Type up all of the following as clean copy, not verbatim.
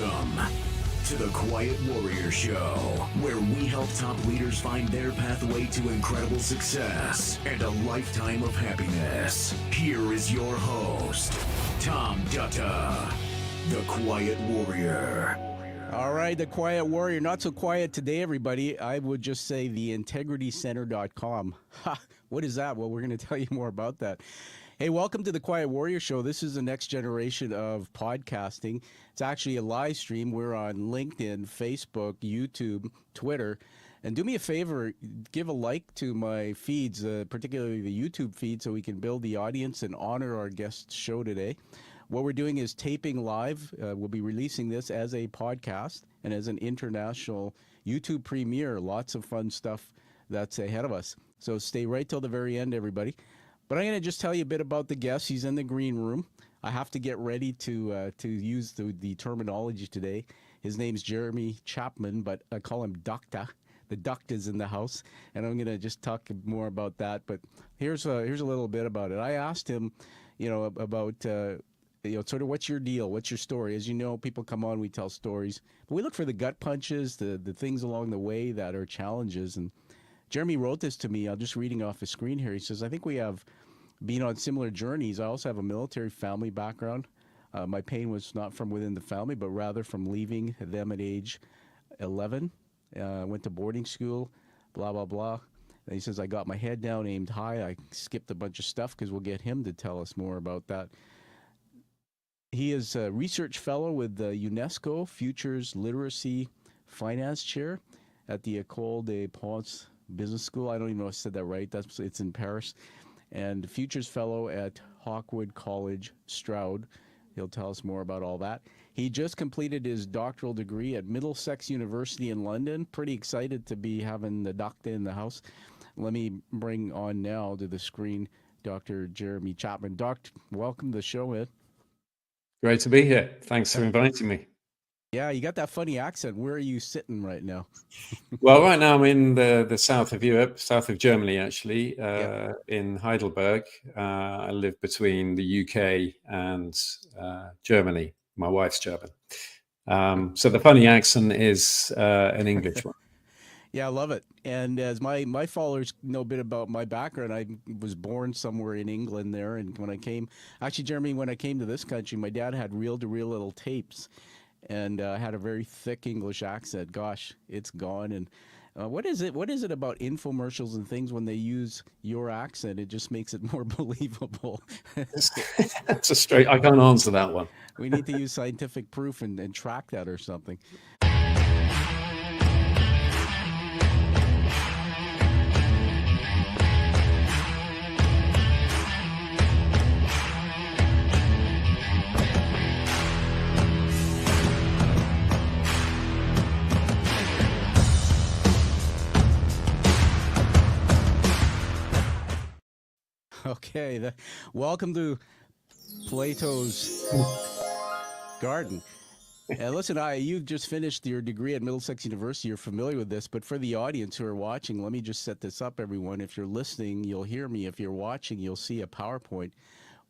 Welcome to the Quiet Warrior Show, where we help top leaders find their pathway to incredible success and a lifetime of happiness. Here is your host, Tom Dutta, the Quiet Warrior. All right, the Quiet Warrior. Not so quiet today, everybody. I would just say theintegritycenter.com. Ha, what is that? Well, we're going to tell you more about that. Hey, welcome to the Quiet Warrior Show. This is the next generation of podcasting. It's actually a live stream. We're on LinkedIn, Facebook, YouTube, Twitter. And do me a favor, give a like to my feeds, particularly the YouTube feed, so we can build the audience and honor our guest show today. What we're doing is taping live. We'll be releasing this as a podcast and as an international YouTube premiere. Lots of fun stuff that's ahead of us. So stay right till the very end, everybody. But I'm going to just tell you a bit about the guest. He's in the green room. I have to get ready to use the terminology today. His name's Jeremy Chapman, but I call him Dutta. The duct is in the house, and I'm going to just talk more about that. But here's a little bit about it. I asked him, about sort of what's your deal, what's your story. As you know, people come on, we tell stories, but we look for the gut punches, the things along the way that are challenges. And Jeremy wrote this to me. I'm just reading off the screen here. He says, I think we have been on similar journeys. I also have a military family background. My pain was not from within the family, but rather from leaving them at age 11. Went to boarding school, blah, blah, blah. And he says, I got my head down, aimed high. I skipped a bunch of stuff because we'll get him to tell us more about that. He is a research fellow with the UNESCO Futures Literacy Finance Chair at the École des Ponts Business School. I don't even know if I said that right. It's in Paris. And Futures Fellow at Hawkwood College, Stroud. He'll tell us more about all that. He just completed his doctoral degree at Middlesex University in London. Pretty excited to be having the doctor in the house. Let me bring on now to the screen Dr. Jeremy Chapman. Doctor, welcome to the show, man. Great to be here. Thanks for inviting me. Yeah, you got that funny accent. Where are you sitting right now? Well, right now I'm in the south of Europe, south of Germany, actually, in Heidelberg. I live between the UK and Germany. My wife's German. So the funny accent is an English one. Yeah, I love it. And as my followers know a bit about my background, I was born somewhere in England there. And when I came, actually, Jeremy, when I came to this country, my dad had reel-to-reel little tapes and had a very thick English accent. Gosh, it's gone. And what is it about infomercials and things when they use your accent? It just makes it more believable. That's a straight, I can't answer that one. We need to use scientific proof and track that or something. Okay, welcome to Plato's Garden. Listen, you've just finished your degree at Middlesex University. You're familiar with this, but for the audience who are watching, let me just set this up, everyone. If you're listening, you'll hear me. If you're watching, you'll see a PowerPoint.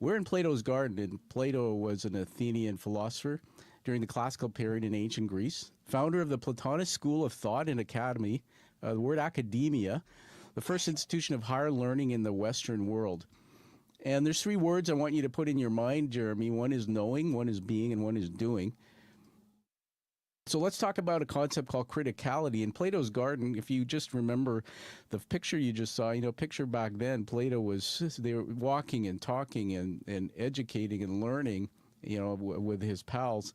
We're in Plato's Garden, and Plato was an Athenian philosopher during the classical period in ancient Greece, founder of the Platonist school of thought and academy, the word academia, the first institution of higher learning in the Western world. And there's three words I want you to put in your mind, Jeremy. One is knowing, one is being, and one is doing. So let's talk about a concept called criticality. In Plato's Garden, if you just remember the picture you just saw, picture back then, they were walking and talking and educating and learning, with his pals.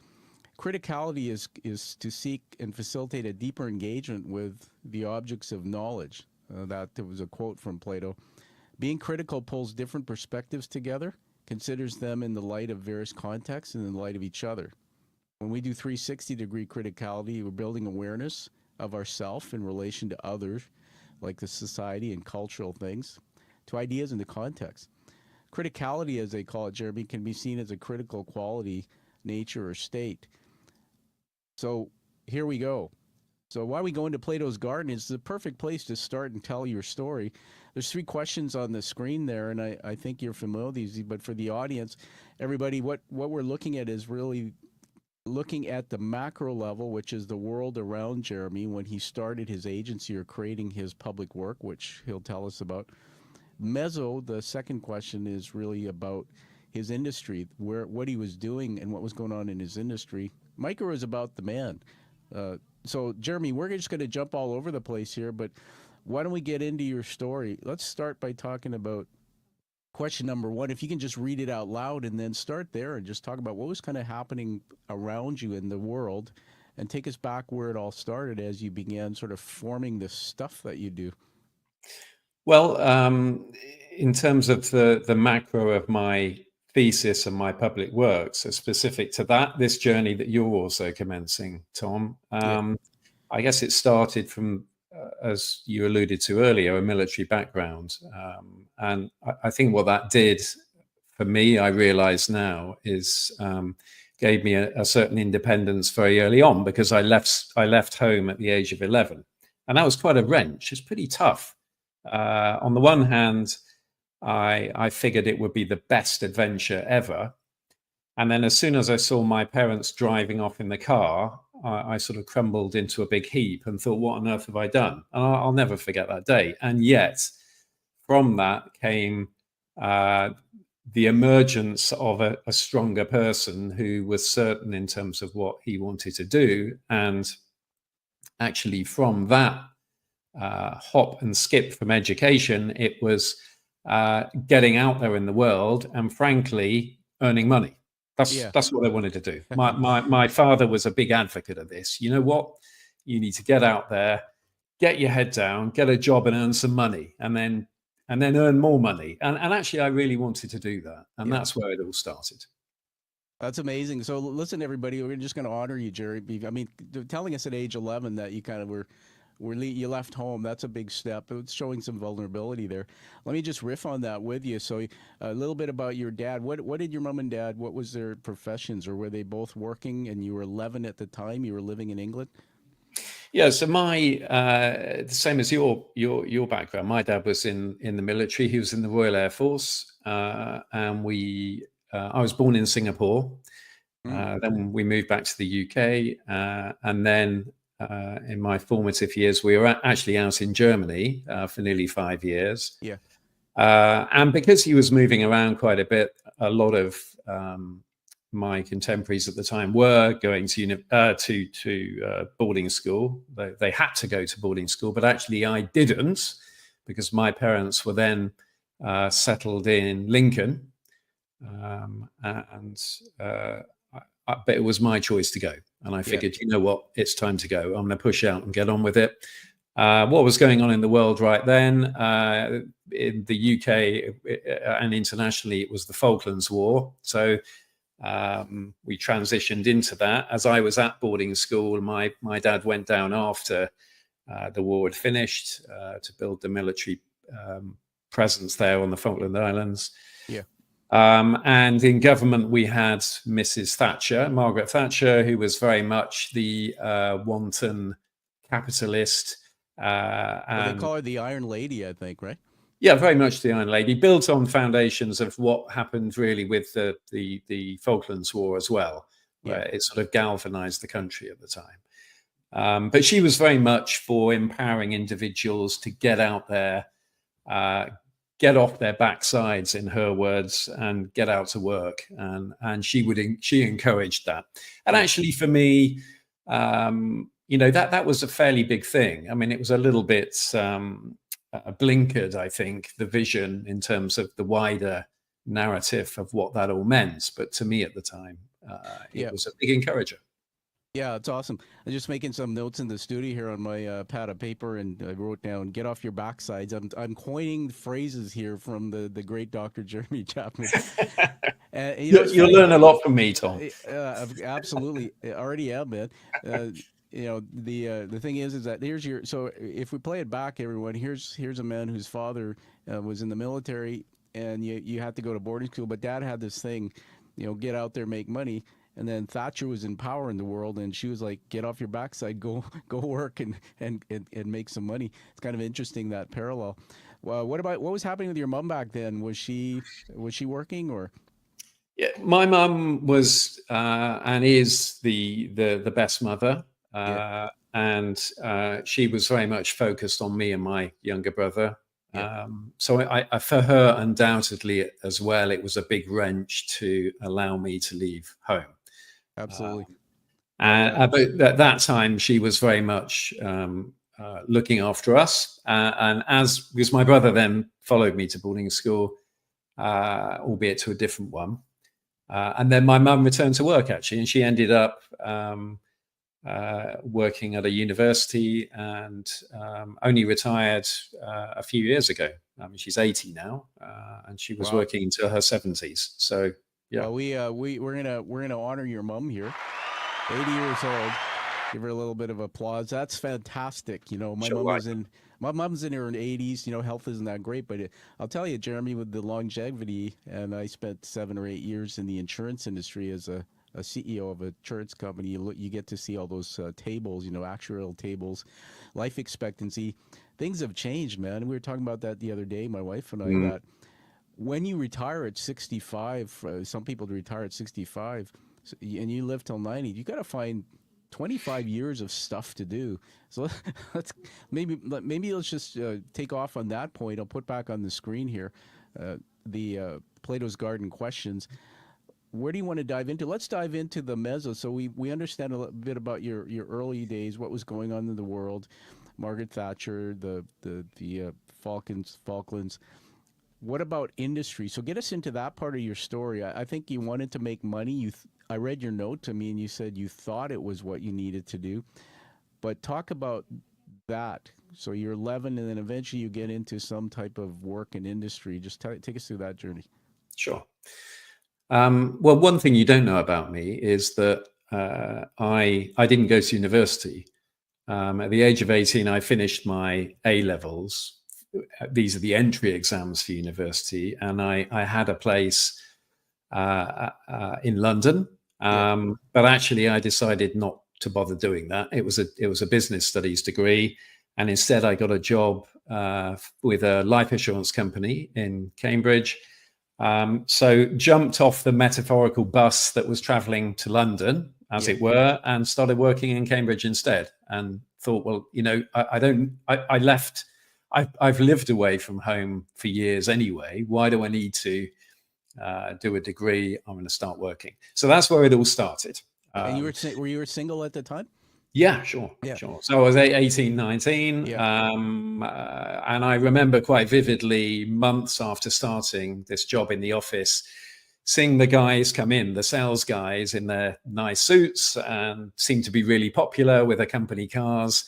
Criticality is to seek and facilitate a deeper engagement with the objects of knowledge. That was a quote from Plato. Being critical pulls different perspectives together, considers them in the light of various contexts and in the light of each other. When we do 360-degree criticality, we're building awareness of ourself in relation to others, like the society and cultural things, to ideas and to context. Criticality, as they call it, Jeremy, can be seen as a critical quality, nature, or state. So here we go. So why we go into Plato's Garden is the perfect place to start and tell your story. There's three questions on the screen there, and I think you're familiar with these, but for the audience, everybody, what we're looking at is really looking at the macro level, which is the world around Jeremy when he started his agency or creating his public work, which he'll tell us about. Meso, the second question is really about his industry, what he was doing and what was going on in his industry. Micro is about the man. So, Jeremy, we're just going to jump all over the place here, but why don't we get into your story? Let's start by talking about question number one. If you can just read it out loud and then start there and just talk about what was kind of happening around you in the world and take us back where it all started as you began sort of forming the stuff that you do. Well, in terms of the macro of my thesis and my public work, so specific to that, this journey that you're also commencing, Tom, I guess it started from, as you alluded to earlier, a military background. And I think what that did for me, I realize now, is gave me a certain independence very early on, because I left home at the age of 11. And that was quite a wrench. It's pretty tough. On the one hand, I figured it would be the best adventure ever. And then as soon as I saw my parents driving off in the car, I sort of crumbled into a big heap and thought, what on earth have I done? And I'll never forget that day. And yet, from that came the emergence of a stronger person who was certain in terms of what he wanted to do. And actually, from that hop and skip from education, it was getting out there in the world and, frankly, earning money. That's what I wanted to do. My father was a big advocate of this. You know what? You need to get out there, get your head down, get a job and earn some money, and then earn more money. And actually, I really wanted to do that. And that's where it all started. That's amazing. So listen, everybody, we're just going to honor you, Jerry. I mean, telling us at age 11 that you kind of you left home, that's a big step. It's showing some vulnerability there. Let me just riff on that with you. So a little bit about your dad. What did your mom and dad, what was their professions, or were they both working and you were 11 at the time? You were living in England? Yeah, so my the same as your background. My dad was in the military. He was in the Royal Air Force, and I was born in Singapore. Then we moved back to the UK, and then in my formative years, we were actually out in Germany for nearly 5 years. Yeah. And because he was moving around quite a bit, a lot of my contemporaries at the time were going to boarding school. They had to go to boarding school, but actually I didn't, because my parents were then settled in Lincoln, but it was my choice to go. And I figured, you know what, it's time to go. I'm going to push out and get on with it. What was going on in the world right then, in the UK and internationally, it was the Falklands War. So we transitioned into that. As I was at boarding school, my dad went down after the war had finished to build the military presence there on the Falkland Islands. Yeah. And in government, we had Mrs. Thatcher, Margaret Thatcher, who was very much the wanton capitalist. They call her the Iron Lady, I think, right? Yeah, very much the Iron Lady, built on foundations of what happened really with the Falklands War as well, where it sort of galvanized the country at the time. But she was very much for empowering individuals to get out there, get off their backsides, in her words, and get out to work. And she encouraged that. And actually, for me, that was a fairly big thing. I mean, it was a little bit blinkered, I think, the vision in terms of the wider narrative of what that all meant. But to me at the time, it was a big encourager. Yeah, it's awesome. I'm just making some notes in the studio here on my pad of paper, and I wrote down, get off your backsides. I'm coining phrases here from the great Dr. Jeremy Chapman. You'll learn a lot from me, Tom. Absolutely. I already am, man. The thing is that so if we play it back, everyone, here's a man whose father was in the military, and you had to go to boarding school, but dad had this thing, get out there, make money. And then Thatcher was in power in the world, and she was like, "Get off your backside, go work and make some money." It's kind of interesting, that parallel. What was happening with your mom back then? Was she working or? Yeah, my mum was and is the best mother, Yeah. and she was very much focused on me and my younger brother. Yeah. So I, for her, undoubtedly as well, it was a big wrench to allow me to leave home. Absolutely. But at that time, she was very much looking after us, and because my brother then followed me to boarding school, albeit to a different one. And then my mum returned to work actually, and she ended up working at a university and only retired a few years ago. I mean, she's 80 now, and she was Wow. working into her 70s. So yeah. Well, we're gonna honor your mom here. 80 years old. Give her a little bit of applause. That's fantastic. You know, Sure, right. my mom's in her 80s. You know, health isn't that great, but I'll tell you, Jeremy, with the longevity, and I spent 7 or 8 years in the insurance industry as a CEO of a insurance company. You get to see all those tables, you know, actuarial tables, life expectancy. Things have changed, man. We were talking about that the other day, my wife and I, Mm, that when you retire at 65, some people retire at 65, and you live till 90, you got to find 25 years of stuff to do. So let's maybe let's just take off on that point. I'll put back on the screen here the Plato's Garden questions. Where do you want to dive into? Let's dive into the mezzo. So we understand a little bit about your early days, what was going on in the world, Margaret Thatcher, the Falklands. What about industry? So get us into that part of your story. I think you wanted to make money. I read your note to me, and you said you thought it was what you needed to do. But talk about that. So you're 11, and then eventually you get into some type of work in industry. Just take us through that journey. sure. Well, one thing you don't know about me is that I didn't go to university. At the age of 18, I finished my A levels. These are the entry exams for university, and I had a place in London. But actually, I decided not to bother doing that. It was a business studies degree, and instead, I got a job with a life insurance company in Cambridge. So jumped off the metaphorical bus that was traveling to London, as it were, and started working in Cambridge instead. And thought, well, you know, I left. I've lived away from home for years anyway. Why do I need to do a degree? I'm going to start working. So that's where it all started. And were you single at the time? Yeah, sure. So I was 18, 19. And I remember quite vividly months after starting this job in the office, seeing the guys come in, the sales guys in their nice suits and seemed to be really popular with their company cars.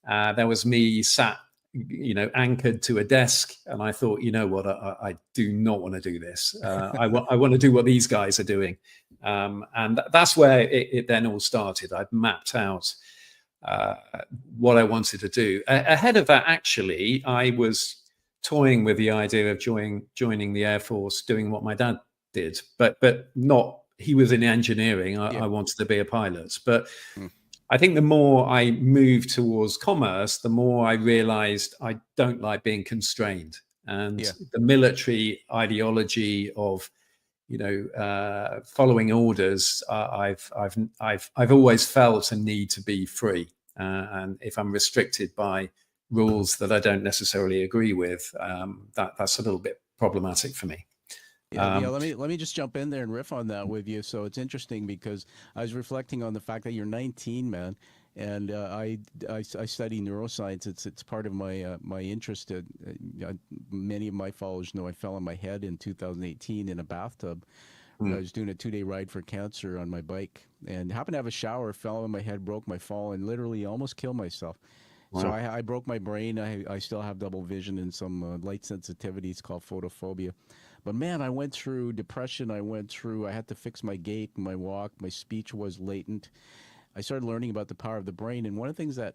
There was me sat, you know, anchored to a desk. And I thought, you know what, I do not want to do this. I want to do what these guys are doing. And that's where it then all started. I'd mapped out what I wanted to do. Ahead of that, actually, I was toying with the idea of joining the Air Force, doing what my dad did, but not. He was in engineering. I wanted to be a pilot, but I think the more I moved towards commerce, the more I realized I don't like being constrained, and the military ideology of, you know, following orders. I've always felt a need to be free, and if I'm restricted by rules that I don't necessarily agree with, that's a little bit problematic for me. Let me just jump in there and riff on that with you. So it's interesting because I was reflecting on the fact that you're 19, man, and I study neuroscience. It's part of my interest. Many of my followers know I fell on my head in 2018 in a bathtub. I was doing a 2-day ride for cancer on my bike, and happened to have a shower. Fell on my head, broke my fall, and literally almost killed myself. Wow. So I broke my brain. I still have double vision and some light sensitivity. It's called photophobia. But man, I went through depression. I had to fix my gait, my walk. My speech was latent. I started learning about the power of the brain. And one of the things that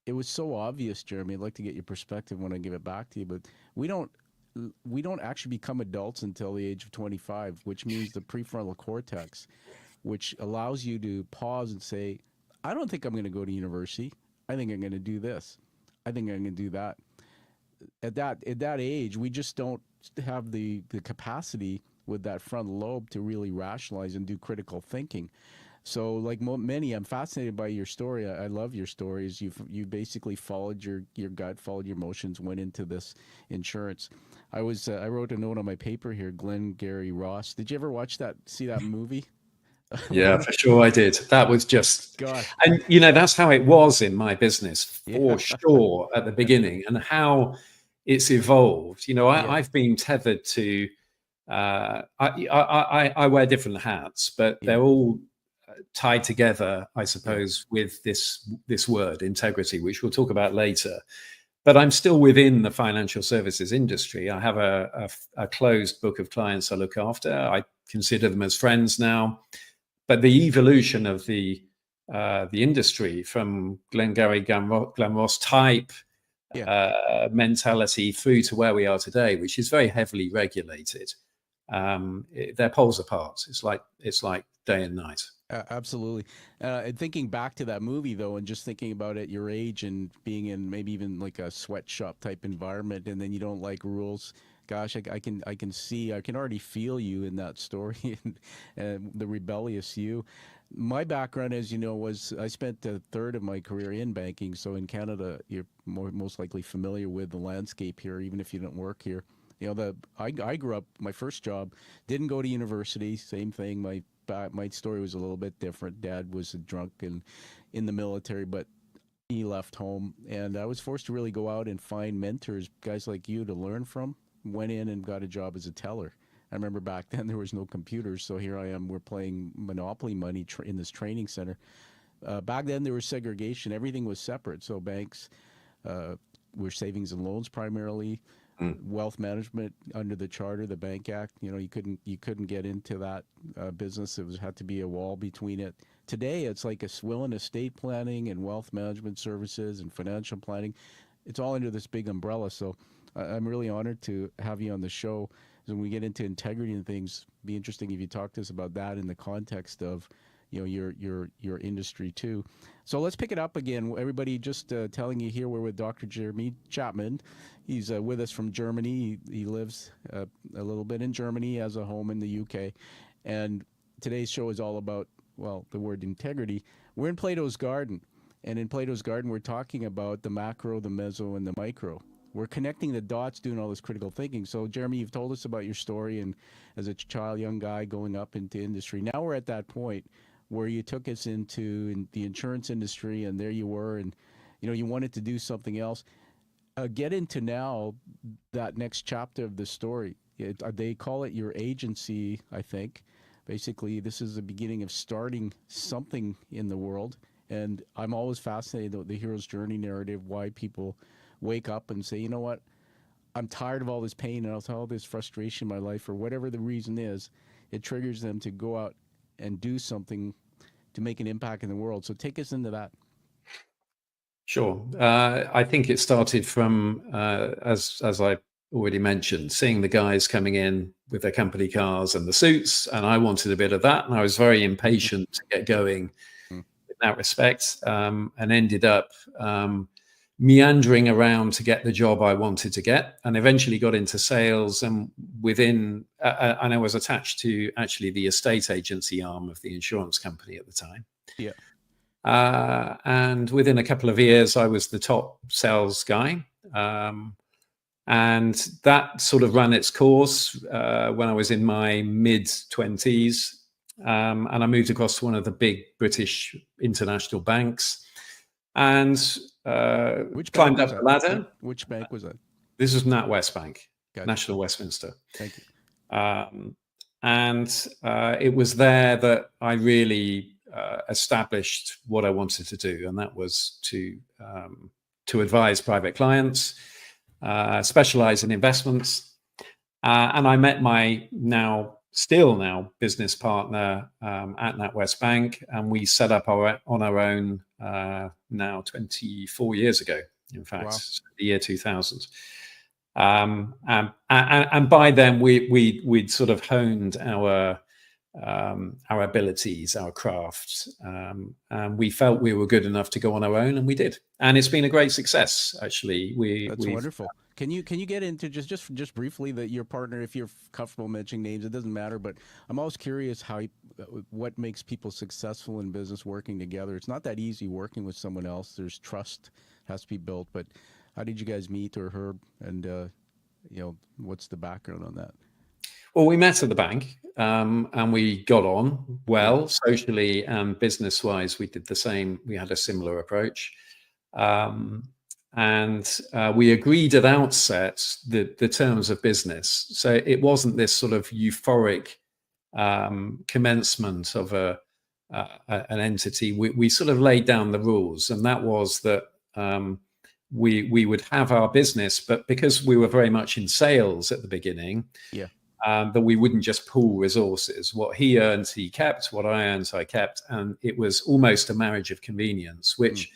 it was so obvious, Jeremy, I'd like to get your perspective when I give it back to you, but we don't actually become adults until the age of 25, which means the prefrontal cortex, which allows you to pause and say, I don't think I'm going to go to university. I think I'm going to do this. I think I'm going to do that. At that age, we just don't have the capacity with that frontal lobe to really rationalize and do critical thinking. So, like many, I'm fascinated by your story. I love your stories. You basically followed your gut, followed your emotions, went into this insurance. I wrote a note on my paper here. Glengarry Ross. Did you ever see that movie? Yeah, for sure I did. That was just, Gosh, and that's how it was in my business yeah, for sure at the beginning, and how it's evolved. yeah, I've been tethered to. I wear different hats, but yeah, they're all tied together, I yeah, suppose, with this word integrity, which we'll talk about later. But I'm still within the financial services industry. I have a closed book of clients I look after. I consider them as friends now. But the evolution of the industry from Glengarry Glen Ross type yeah. mentality through to where we are today, which is very heavily regulated, they're poles apart. It's like day and night. Absolutely. And thinking back to that movie though, and just thinking about at your age and being in maybe even like a sweatshop type environment, and then you don't like rules. Gosh, I can see, I can already feel you in that story, and the rebellious you. My background, as you know, was I spent a third of my career in banking. So in Canada, you're most likely familiar with the landscape here, even if you don't work here. I grew up. My first job, didn't go to university. Same thing. My story was a little bit different. Dad was a drunk and in the military, but he left home, and I was forced to really go out and find mentors, guys like you, to learn from. Went in and got a job as a teller. I remember back then there was no computers, so here I am. We're playing Monopoly money in this training center. Back then there was segregation. Everything was separate. So banks were savings and loans primarily. Mm. Wealth management under the charter, the Bank Act. You couldn't get into that business. Had to be a wall between it. Today, it's like a will and estate planning and wealth management services and financial planning. It's all under this big umbrella. So I'm really honored to have you on the show. When we get into integrity and things, it'd be interesting if you talk to us about that in the context of your industry too. So let's pick it up again. Everybody, just telling you here, we're with Dr. Jeremy Chapman. He's with us from Germany. He lives a little bit in Germany, has a home in the UK. And today's show is all about, well, the word integrity. We're in Plato's Garden. And in Plato's Garden, we're talking about the macro, the meso, and the micro. We're connecting the dots, doing all this critical thinking. So, Jeremy, you've told us about your story and as a child, young guy going up into industry. Now we're at that point where you took us into the insurance industry, and there you were, and you wanted to do something else. Get into now that next chapter of the story. They call it your agency, I think. Basically, this is the beginning of starting something in the world. And I'm always fascinated with the hero's journey narrative, why people wake up and say, you know what, I'm tired of all this pain and all this frustration in my life, or whatever the reason is. It triggers them to go out and do something to make an impact in the world. So take us into that. Sure. I think it started from, as I already mentioned, seeing the guys coming in with their company cars and the suits, and I wanted a bit of that, and I was very impatient to get going in that respect, and ended up meandering around to get the job I wanted to get, and eventually got into sales, and and I was attached to actually the estate agency arm of the insurance company at the time. Yeah. And within a couple of years, I was the top sales guy. And that sort of ran its course when I was in my mid-20s. And I moved across to one of the big British international banks and climbed up the ladder. Which bank was that? This was NatWest Bank, Gotcha. National Westminster. Thank you. And it was there that I really established what I wanted to do, and that was to advise private clients, specialize in investments, and I met my still now business partner at NatWest Bank, and we set up on our own now 24 years ago. In fact, wow. The year 2000. And by then we'd sort of honed our our abilities, our crafts, and we felt we were good enough to go on our own, and we did. And it's been a great success, actually. That's wonderful. Can you get into just briefly that your partner, if you're comfortable mentioning names, it doesn't matter. But I'm always curious what makes people successful in business working together. It's not that easy working with someone else. There's trust has to be built. But how did you guys meet, or Herb, and what's the background on that? Well, we met at the bank, and we got on well socially and business-wise. We did the same. We had a similar approach. And we agreed at outset the terms of business. So it wasn't this sort of euphoric commencement of an entity. We sort of laid down the rules, and that was that we would have our business, but because we were very much in sales at the beginning, that we wouldn't just pool resources. What he earned, he kept. What I earned, I kept. And it was almost a marriage of convenience, which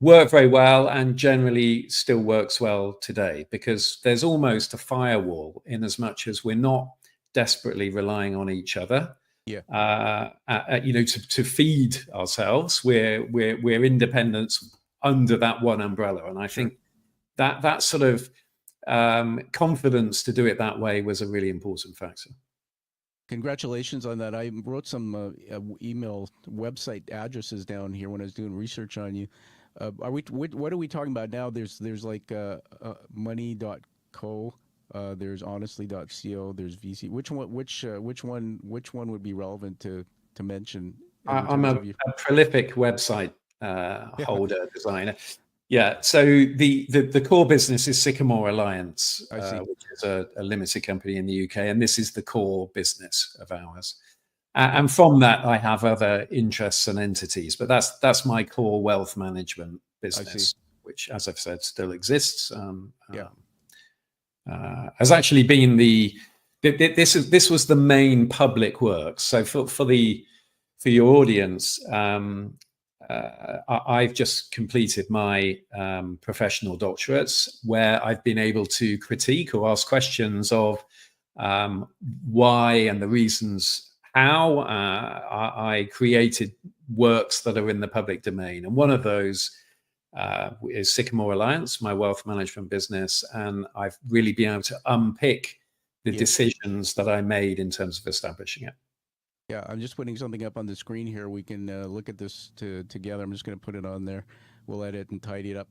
worked very well and generally still works well today, because there's almost a firewall in as much as we're not desperately relying on each other. To feed ourselves. We're independent under that one umbrella. And I think that sort of confidence to do it that way was a really important factor. Congratulations on that. I wrote some email website addresses down here when I was doing research on you. What are we talking about now? There's like money.co, there's honestly.co, there's VC. Which one would be relevant to mention? I'm a prolific website holder, designer. Yeah. So the core business is Sycamore Alliance, which is a limited company in the UK, and this is the core business of ours. And from that, I have other interests and entities, but that's my core wealth management business, which, as I've said, still exists. Has actually been this was the main public work. So for your audience, I've just completed my professional doctorates, where I've been able to critique or ask questions of why and the reasons how I created works that are in the public domain. And one of those is Sycamore Alliance, my wealth management business. And I've really been able to unpick the decisions that I made in terms of establishing it. Yeah, I'm just putting something up on the screen here. We can look at this together. I'm just going to put it on there. We'll edit and tidy it up.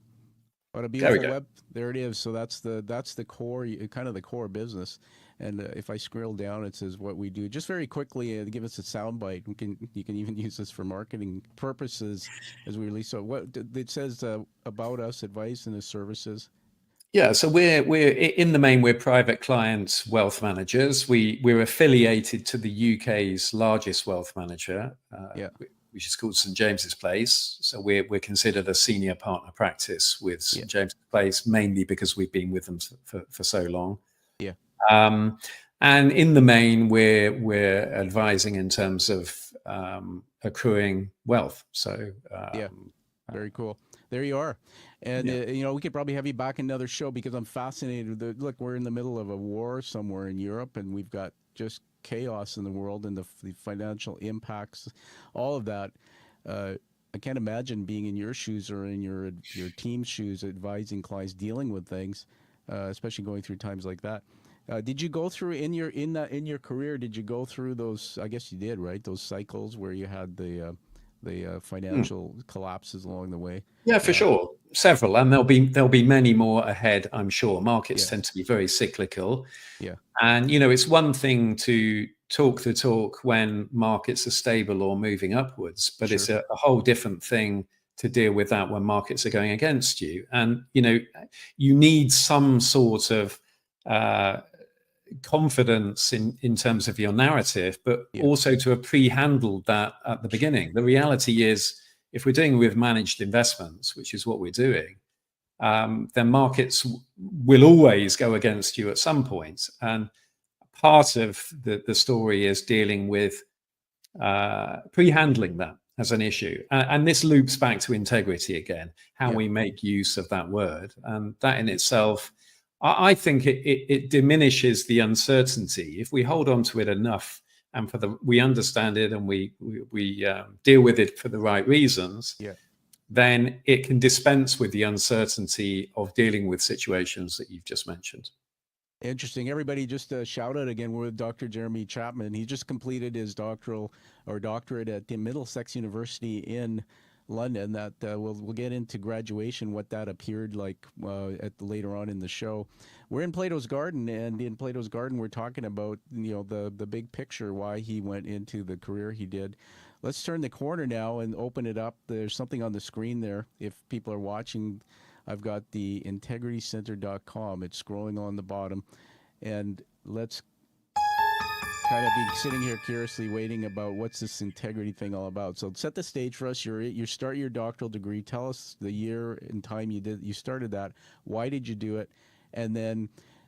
What a beautiful web. There it is. So that's the core, kind of the core business. And if I scroll down, it says what we do. Just very quickly, give us a soundbite. You can even use this for marketing purposes as we release. So what it says about us, advice, and the services. Yeah, so we're in the main, we're private client wealth managers. We're affiliated to the UK's largest wealth manager, which is called St James's Place. So we're considered a senior partner practice with St James's Place, mainly because we've been with them for so long. Yeah. And in the main, we're advising in terms of accruing wealth. So very cool. There you are. And, we could probably have you back in another show, because I'm fascinated. Look, we're in the middle of a war somewhere in Europe, and we've got just chaos in the world, and the financial impacts, all of that. I can't imagine being in your shoes or in your team's shoes, advising clients, dealing with things, especially going through times like that. Did you go through in your career? Did you go through those? I guess you did, right? Those cycles where you had the financial collapses along the way. Yeah, for sure, several, and there'll be many more ahead, I'm sure. Markets tend to be very cyclical. Yeah, and it's one thing to talk the talk when markets are stable or moving upwards, but it's a whole different thing to deal with that when markets are going against you. And you need some sort of confidence in terms of your narrative, but also to have pre-handled that at the beginning. The reality is, if we're dealing with managed investments, which is what we're doing, then markets will always go against you at some point. And part of the story is dealing with pre-handling that as an issue. And this loops back to integrity again, how we make use of that word. And that in itself, I think it diminishes the uncertainty. If we hold on to it enough, and we understand it, and we deal with it for the right reasons, then it can dispense with the uncertainty of dealing with situations that you've just mentioned. Interesting. Everybody, just a shout out again. We're with Dr. Jeremy Chapman. He just completed his doctorate at the Middlesex University in London. That we'll get into graduation, what that appeared like later on in the show. We're in Plato's Garden, and in Plato's Garden, we're talking about the big picture, why he went into the career he did. Let's turn the corner now and open it up. There's something on the screen there. If people are watching, I've got the integritycenter.com. It's scrolling on the bottom, and let's kind of be sitting here curiously waiting about what's this integrity thing all about. So set the stage for us. You start your doctoral degree. Tell us the year and time you started that. Why did you do it? And then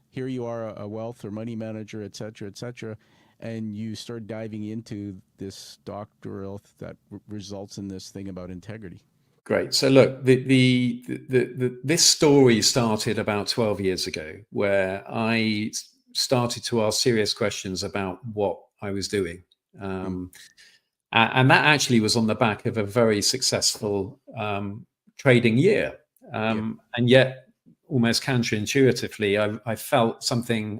here you are, a wealth or money manager, et cetera, and you start diving into this doctoral that results in this thing about integrity. Great. So look, this story started about 12 years ago, where I started to ask serious questions about what I was doing. And that actually was on the back of a very successful trading year. And yet, almost counterintuitively, I felt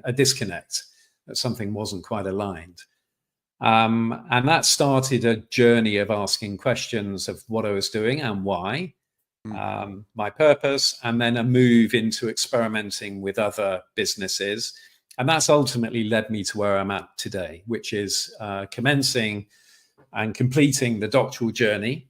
a disconnect, that something wasn't quite aligned. And that started a journey of asking questions of what I was doing and why, my purpose, and then a move into experimenting with other businesses. And that's ultimately led me to where I'm at today, which is commencing and completing the doctoral journey,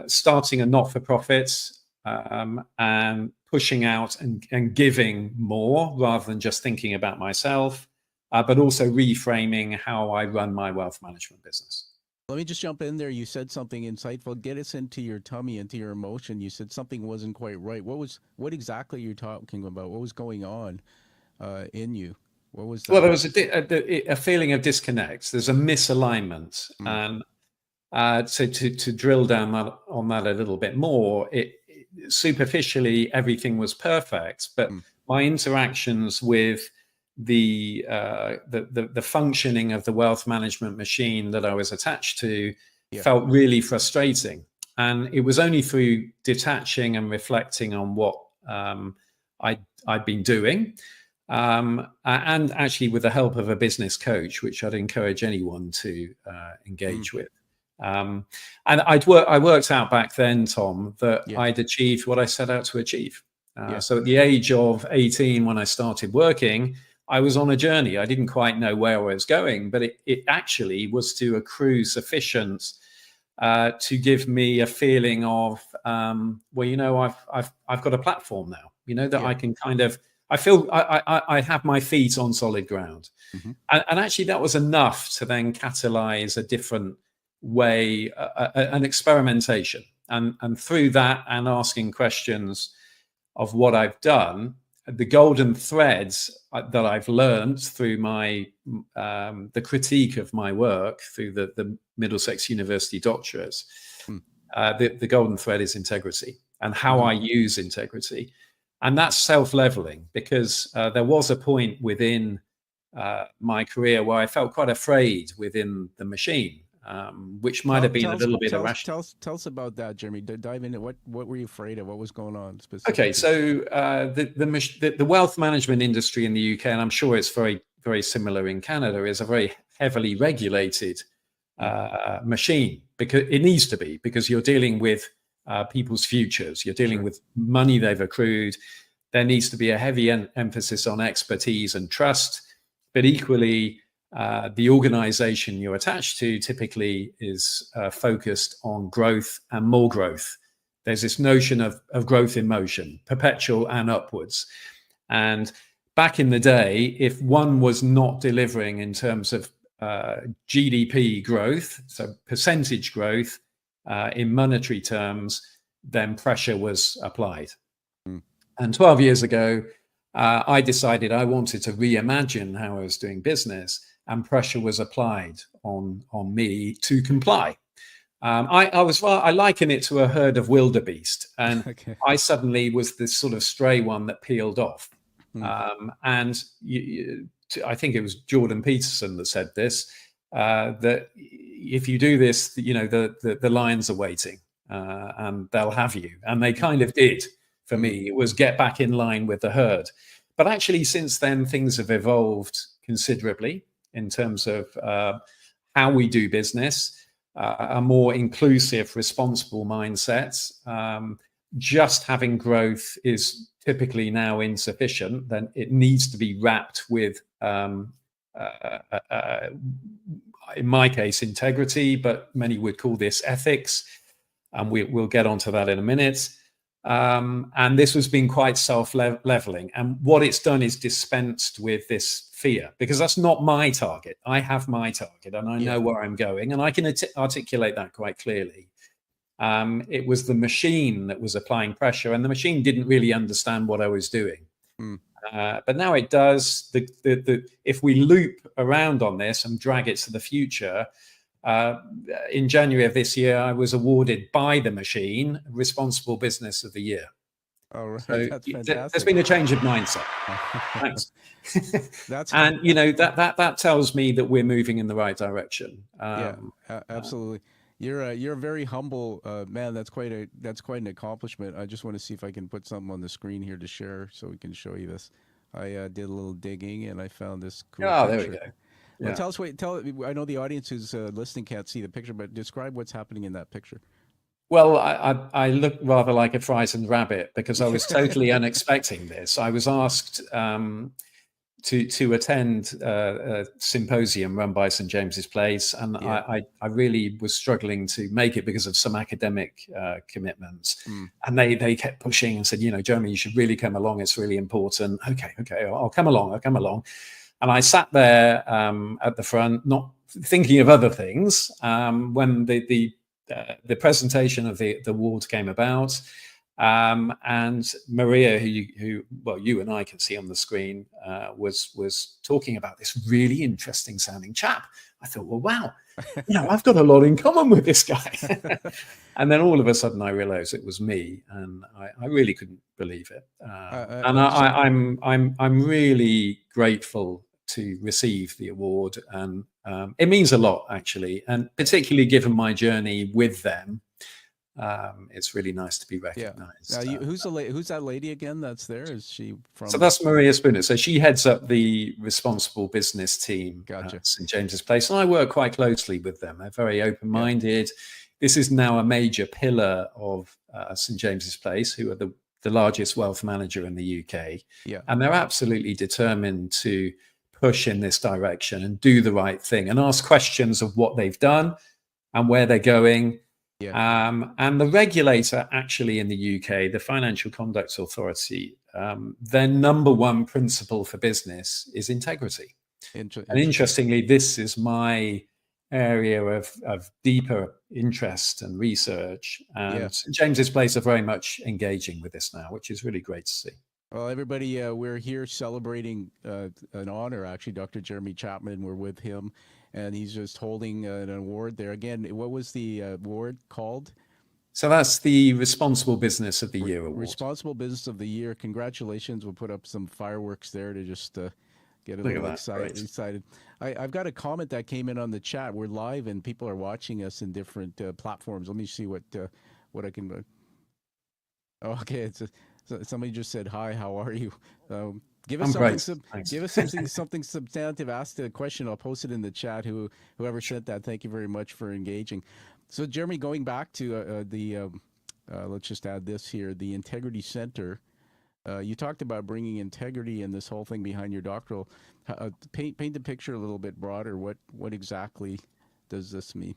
starting a not-for-profit, and pushing out and giving more rather than just thinking about myself. But also reframing how I run my wealth management business. Let me just jump in there. You said something insightful. Get us into your tummy, into your emotion. You said something wasn't quite right. What exactly are you talking about? What was going on in you? What was that? Well, there was a feeling of disconnect. There's a misalignment. And to drill down on that a little bit more, superficially, everything was perfect. But my interactions with the functioning of the wealth management machine that I was attached to felt really frustrating. And it was only through detaching and reflecting on what I'd been doing, and actually with the help of a business coach, which I'd encourage anyone to engage with. And I worked out back then, Tom, that I'd achieved what I set out to achieve. So at the age of 18, when I started working, I was on a journey. I didn't quite know where I was going, but it actually was to accrue sufficient to give me a feeling of, I've got a platform now, that I can I feel I have my feet on solid ground. And actually that was enough to then catalyze a different way, an experimentation. And through that and asking questions of what I've done, the golden threads that I've learned through the critique of my work through the Middlesex University doctorates, the golden thread is integrity and how I use integrity. And that's self-leveling, because there was a point within my career where I felt quite afraid within the machine, which might have been a little bit irrational. Tell us about that, Jeremy. Dive into what were you afraid of? What was going on specifically? Okay, so the wealth management industry in the UK, and I'm sure it's very, very similar in Canada, is a very heavily regulated machine, because it needs to be, because you're dealing with people's futures. You're dealing with money they've accrued. There needs to be a heavy emphasis on expertise and trust, but equally, the organization you're attached to typically is focused on growth and more growth. There's this notion of growth in motion, perpetual and upwards. And back in the day, if one was not delivering in terms of GDP growth, so percentage growth in monetary terms, then pressure was applied. And 12 years ago, I decided I wanted to reimagine how I was doing business, and pressure was applied on me to comply. I liken it to a herd of wildebeest, and I suddenly was this sort of stray one that peeled off. And I think it was Jordan Peterson that said this, that if you do this, the lions are waiting and they'll have you. And they kind of did for me. It was get back in line with the herd. But actually, since then, things have evolved considerably in terms of how we do business, a more inclusive, responsible mindset. Just having growth is typically now insufficient. Then it needs to be wrapped with, in my case, integrity, but many would call this ethics. And we'll get onto that in a minute. And this has been quite self-leveling. And what it's done is dispensed with this fear, because that's not my target. I have my target and I know where I'm going, and I can articulate that quite clearly. It was the machine that was applying pressure, and the machine didn't really understand what I was doing. But now it does. If we loop around on this and drag it to the future, in January of this year, I was awarded by the machine Responsible Business of the Year. Oh, right. So That's fantastic. there's been a change of mindset. Thanks. And that tells me that we're moving in the right direction. Absolutely. You're a very humble man. That's quite an accomplishment. I just want to see if I can put something on the screen here to share so we can show you this. I did a little digging and I found this cool picture. There we go. Well, I know the audience who's listening can't see the picture, but describe what's happening in that picture. Well, I look rather like a frightened rabbit because I was totally unexpecting this. I was asked to attend a symposium run by St. James's Place, and I really was struggling to make it because of some academic commitments. And they kept pushing and said, Jeremy, you should really come along. It's really important. Okay, I'll come along. And I sat there at the front, not thinking of other things, when the presentation of the award came about, and Maria, who you and I can see on the screen, was talking about this really interesting sounding chap. I thought, well, wow, I've got a lot in common with this guy. And then all of a sudden I realized it was me, and I really couldn't believe it. And I'm really grateful to receive the award, and it means a lot, actually, and particularly given my journey with them. It's really nice to be recognized. Who's that lady again that's there? Is she from? So that's Maria Spooner. So she heads up the responsible business team at St. James's Place, and I work quite closely with them. They're very open-minded. This is now a major pillar of St. James's Place, who are the largest wealth manager in the UK. And they're absolutely determined to push in this direction and do the right thing and ask questions of what they've done and where they're going. And the regulator actually in the UK, the Financial Conduct Authority, their number one principle for business is integrity. And interestingly, this is my area of deeper interest and research. And St. James's Place are very much engaging with this now, which is really great to see. Well, everybody, we're here celebrating an honor, actually. Dr. Jeremy Chapman, we're with him, and he's just holding an award there. Again, what was the award called? So that's the Responsible Business of the Year award. Responsible Business of the Year. Congratulations. We'll put up some fireworks there to just get a little excited. I've got a comment that came in on the chat. We're live, and people are watching us in different platforms. Let me see what I can... okay, somebody just said, hi, how are you? Give us something substantive. Ask the question. I'll post it in the chat. Whoever said that, thank you very much for engaging. So, Jeremy, going back to let's just add this here, the Integrity Center. You talked about bringing integrity and this whole thing behind your doctoral. Paint the picture a little bit broader. What exactly does this mean?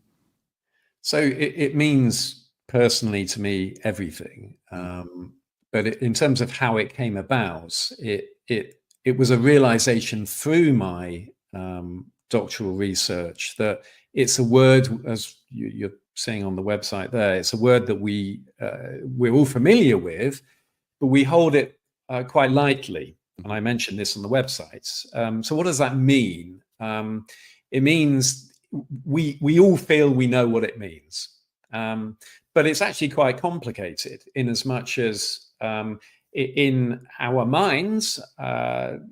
So it means personally to me everything. But in terms of how it came about, it was a realization through my doctoral research that it's a word, as you're saying on the website there, it's a word that we're all familiar with, but we hold it quite lightly. And I mentioned this on the website. So what does that mean? It means we all feel we know what it means. But it's actually quite complicated in as much as in our minds,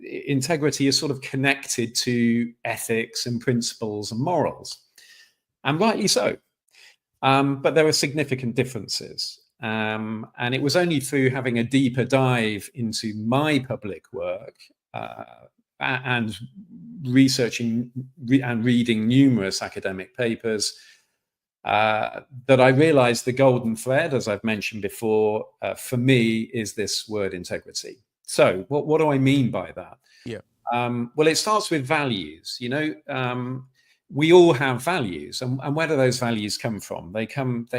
integrity is sort of connected to ethics and principles and morals, and rightly so. But there are significant differences. And it was only through having a deeper dive into my public work and researching and reading numerous academic papers that I realized the golden thread, as I've mentioned before, for me, is this word integrity. So what do I mean by that? Yeah. Well, it starts with values. We all have values, and where do those values come from? They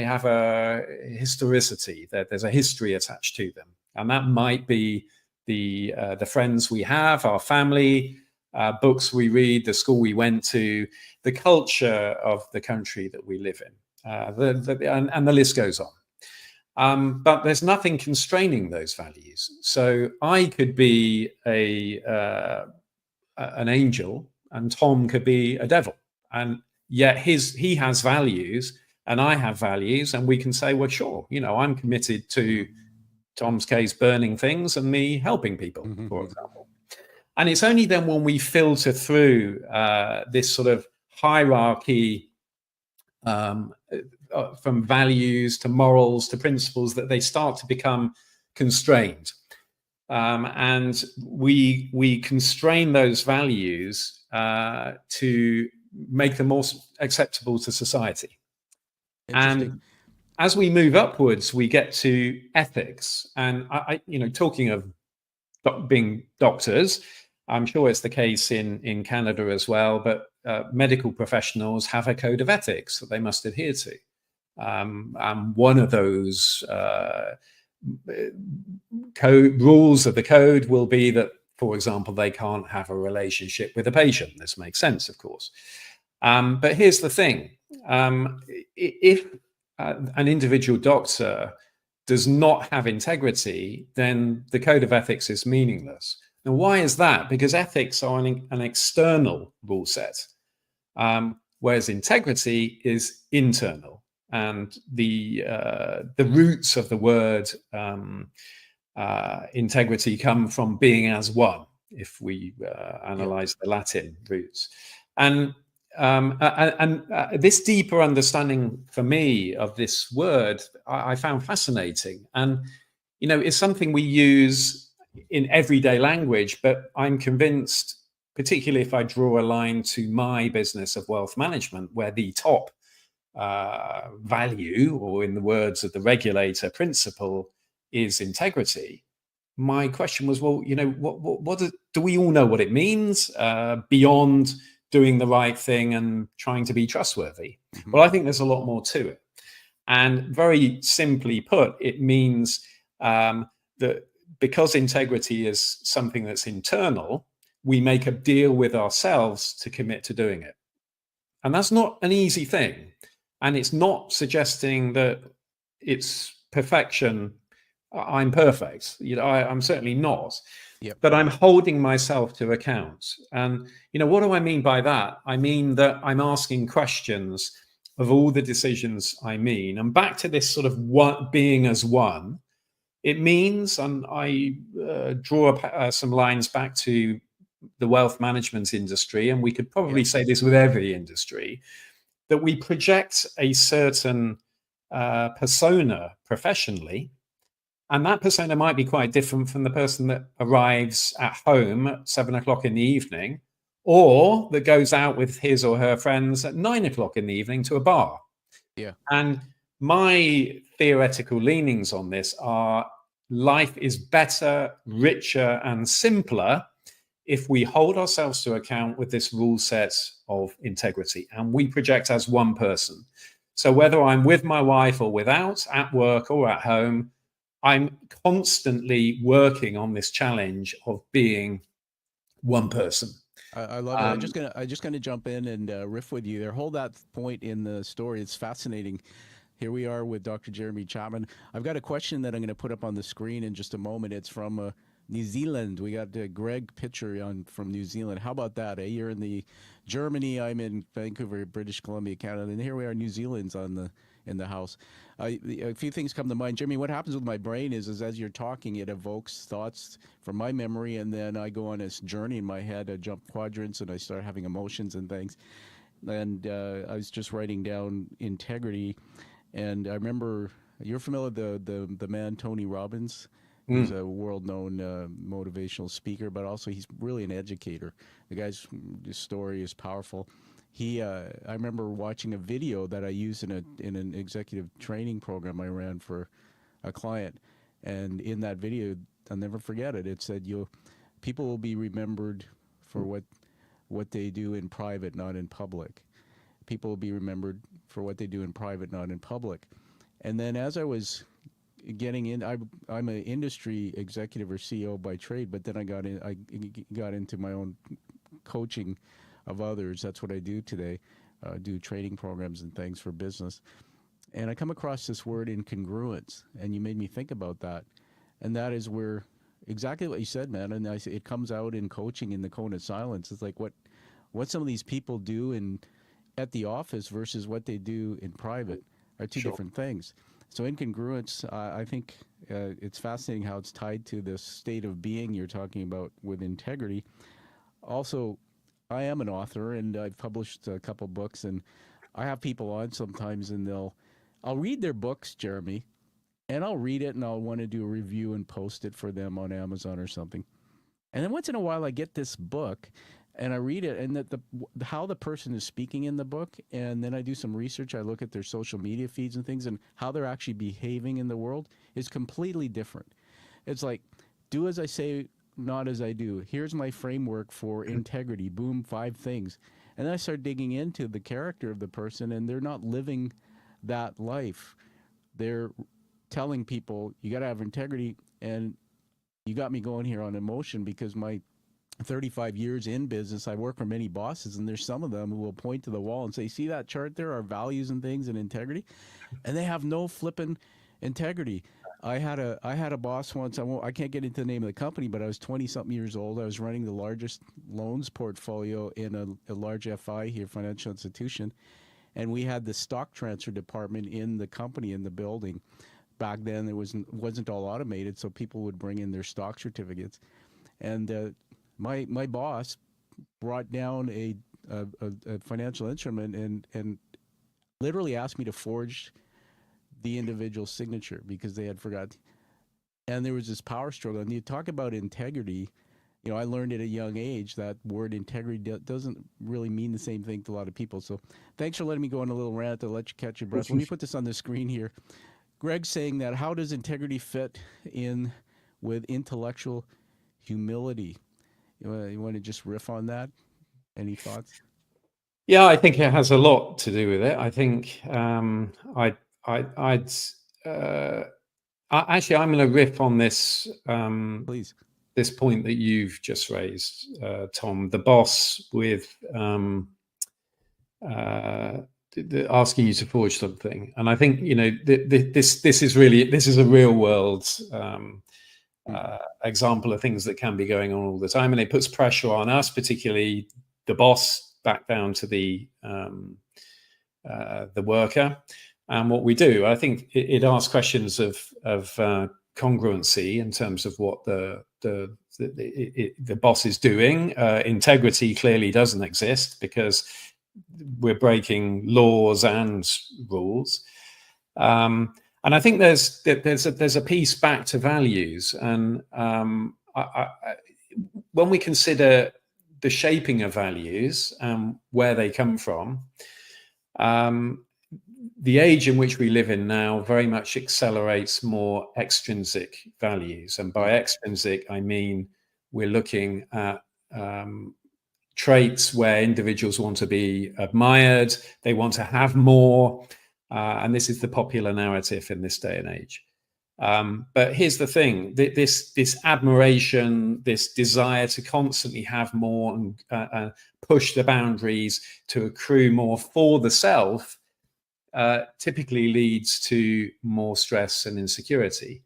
have a historicity. There's a history attached to them, and that might be the friends we have, our family, books we read, the school we went to, the culture of the country that we live in, and the list goes on. But there's nothing constraining those values. So I could be an angel, and Tom could be a devil, and yet he has values and I have values, and we can say, well, sure, I'm committed to Tom's case burning things and me helping people, for example. And it's only then when we filter through this sort of hierarchy from values to morals to principles that they start to become constrained. And we constrain those values to make them more acceptable to society. And as we move upwards, we get to ethics. And talking of being doctors, I'm sure it's the case in Canada as well, but medical professionals have a code of ethics that they must adhere to. And one of those rules of the code will be that, for example, they can't have a relationship with a patient. This makes sense, of course. But here's the thing. If an individual doctor does not have integrity, then the code of ethics is meaningless. Now, why is that? Because ethics are an external rule set, whereas integrity is internal. And the roots of the word integrity come from being as one, if we analyze the Latin roots. And this deeper understanding for me of this word, I found fascinating. And, it's something we use in everyday language, but I'm convinced, particularly if I draw a line to my business of wealth management, where the top value, or in the words of the regulator, principle, is integrity. My question was, well, what do we all know what it means beyond doing the right thing and trying to be trustworthy? Well, I think there's a lot more to it. And very simply put, it means that because integrity is something that's internal, we make a deal with ourselves to commit to doing it. And that's not an easy thing. And it's not suggesting that it's perfection. I'm perfect. I'm certainly not. Yep. But I'm holding myself to account. And, what do I mean by that? I mean that I'm asking questions of all the decisions I mean. And back to this sort of being as one, it means, and I draw some lines back to the wealth management industry, and we could probably say this with every industry, that we project a certain persona professionally, and that persona might be quite different from the person that arrives at home at 7 o'clock in the evening, or that goes out with his or her friends at 9 o'clock in the evening to a bar. Yeah. And my theoretical leanings on this are life is better, richer, and simpler if we hold ourselves to account with this rule set of integrity and we project as one person. So whether I'm with my wife or without, at work or at home, I'm constantly working on this challenge of being one person. I love it. I'm just gonna jump in and riff with you there. Hold that point in the story. It's fascinating. Here we are with Dr. Jeremy Chapman. I've got a question that I'm going to put up on the screen in just a moment. It's from New Zealand. We got Greg Pitcher from New Zealand. How about that? You're in Germany. I'm in Vancouver, British Columbia, Canada, and here we are, New Zealand's in the house. A few things come to mind. Jeremy, what happens with my brain is as you're talking, it evokes thoughts from my memory, and then I go on this journey in my head. I jump quadrants, and I start having emotions and things. And I was just writing down integrity, and I remember, you're familiar with the man Tony Robbins. He's a world-known motivational speaker, but also he's really an educator. The guy's story is powerful. I remember watching a video that I used in an executive training program I ran for a client, and in that video, I'll never forget it. It said, people will be remembered for what they do in private, not in public. People will be remembered for what they do in private, not in public. And then as I was getting in, I'm an industry executive or CEO by trade, but then I got into my own coaching of others. That's what I do today. Do training programs and things for business. And I come across this word incongruence, and you made me think about that. And that is where exactly what you said, man. And it comes out in coaching in the cone of silence. It's like what some of these people do at the office versus what they do in private are two different things. So incongruence, I think it's fascinating how it's tied to this state of being you're talking about with integrity. Also, I am an author, and I've published a couple books, and I have people on sometimes, and I'll read their books, Jeremy, and I'll read it, and I'll want to do a review and post it for them on Amazon or something. And then once in a while, I get this book, and I read it, and how the person is speaking in the book, and then I do some research. I look at their social media feeds and things, and how they're actually behaving in the world is completely different. It's like, do as I say, not as I do. Here's my framework for integrity. Boom, 5 things. And then I start digging into the character of the person, and they're not living that life. They're telling people, you got to have integrity, and you got me going here on emotion, because my 35 years in business, I work for many bosses, and there's some of them who will point to the wall and say, see that chart there, our values and things and integrity? And they have no flipping integrity. I had a boss once, I can't get into the name of the company, but I was 20-something years old. I was running the largest loans portfolio in a large FI here, financial institution, and we had the stock transfer department in the company, in the building. Back then, it wasn't all automated, so people would bring in their stock certificates. And my boss brought down a financial instrument and literally asked me to forge the individual's signature because they had forgot. And there was this power struggle. And you talk about integrity. I learned at a young age that word integrity doesn't really mean the same thing to a lot of people. So thanks for letting me go on a little rant to let you catch your breath. Let me put this on the screen here. Greg's saying that, how does integrity fit in with intellectual humility? You want to just riff on that? Any thoughts? Yeah, I think it has a lot to do with it. I think actually, I'm going to riff on this. Please. This point that you've just raised, Tom, the boss with asking you to forge something, and I think this is a real world example of things that can be going on all the time, and it puts pressure on us, particularly the boss, back down to the worker. And what we do, I think it asks questions of congruency in terms of what the boss is doing. Integrity clearly doesn't exist because we're breaking laws and rules. And I think there's a piece back to values, and when we consider the shaping of values and where they come from, the age in which we live in now very much accelerates more extrinsic values. And by extrinsic, I mean we're looking at traits where individuals want to be admired, they want to have more, and this is the popular narrative in this day and age. But here's the thing, this admiration, this desire to constantly have more and push the boundaries to accrue more for the self typically leads to more stress and insecurity.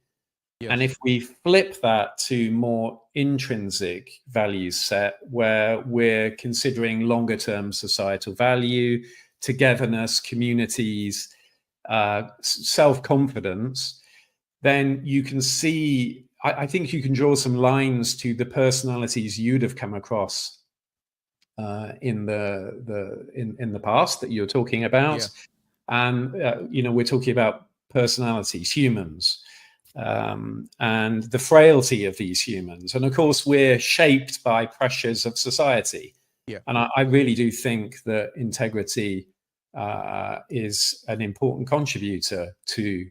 Yes. And if we flip that to more intrinsic value set, where we're considering longer term societal value, togetherness, communities, self-confidence, then you can see, I think you can draw some lines to the personalities you'd have come across in the past that you're talking about. Yeah. And we're talking about personalities, humans, and the frailty of these humans. And of course, we're shaped by pressures of society. Yeah. And I really do think that integrity is an important contributor to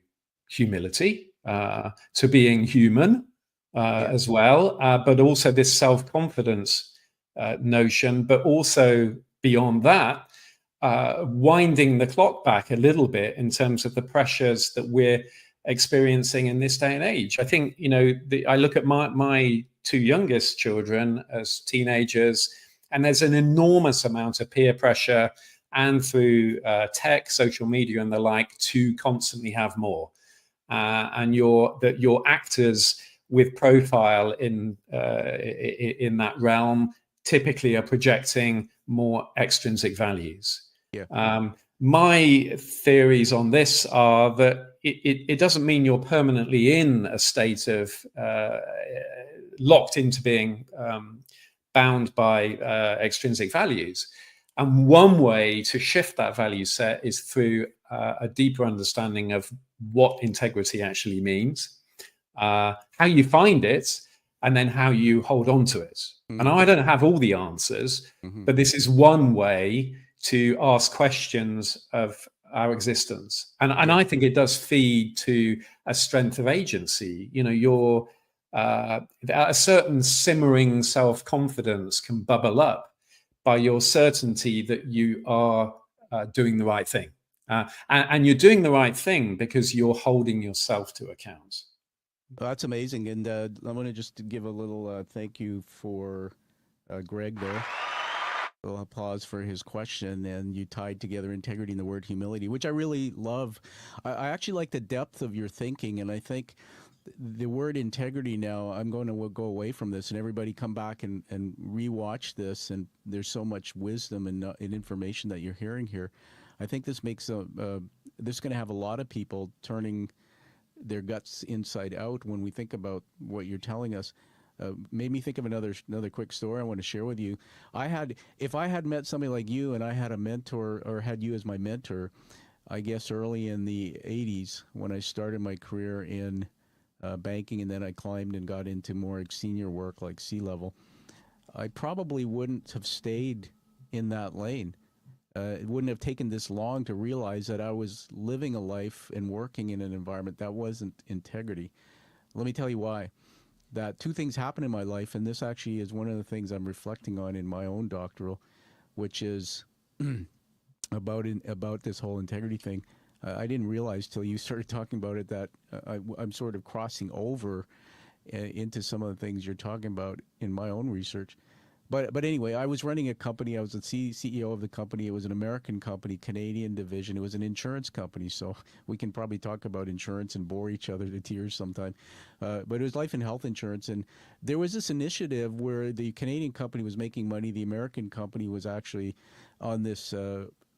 humility, to being human as well, but also this self-confidence notion, but also beyond that, winding the clock back a little bit in terms of the pressures that we're experiencing in this day and age. I think, I look at my two youngest children as teenagers, and there's an enormous amount of peer pressure and through tech, social media, and the like, to constantly have more. And your actors with profile in that realm typically are projecting more extrinsic values. Yeah. My theories on this are that it doesn't mean you're permanently in a state of locked into being bound by extrinsic values. And one way to shift that value set is through a deeper understanding of what integrity actually means, how you find it, and then how you hold on to it. Mm-hmm. And I don't have all the answers, Mm-hmm. but this is one way to ask questions of our existence. And I think it does feed to a strength of agency. A certain simmering self-confidence can bubble up by your certainty that you are doing the right thing. And you're doing the right thing because you're holding yourself to account. Well, that's amazing. And I want to just give a little thank you for Greg there. A little applause for his question. And you tied together integrity and the word humility, which I really love. I actually like the depth of your thinking. And I think the word integrity now, I'm going to go away from this and everybody come back and rewatch this. And there's so much wisdom and information that you're hearing here. I think this makes this is going to have a lot of people turning their guts inside out when we think about what you're telling us. Made me think of another quick story I want to share with you. If I had met somebody like you and I had a mentor or had you as my mentor, I guess early in the 80s when I started my career in banking, and then I climbed and got into more senior work like C-level, I probably wouldn't have stayed in that lane. It wouldn't have taken this long to realize that I was living a life and working in an environment that wasn't integrity. Let me tell you why. That two things happened in my life, and this actually is one of the things I'm reflecting on in my own doctoral, which is about this whole integrity thing. I didn't realize till you started talking about it that I'm sort of crossing over into some of the things you're talking about in my own research. But anyway, I was running a company. I was the CEO of the company. It was an American company, Canadian division. It was an insurance company. So we can probably talk about insurance and bore each other to tears sometime. But it was life and health insurance. And there was this initiative where the Canadian company was making money. The American company was actually on this,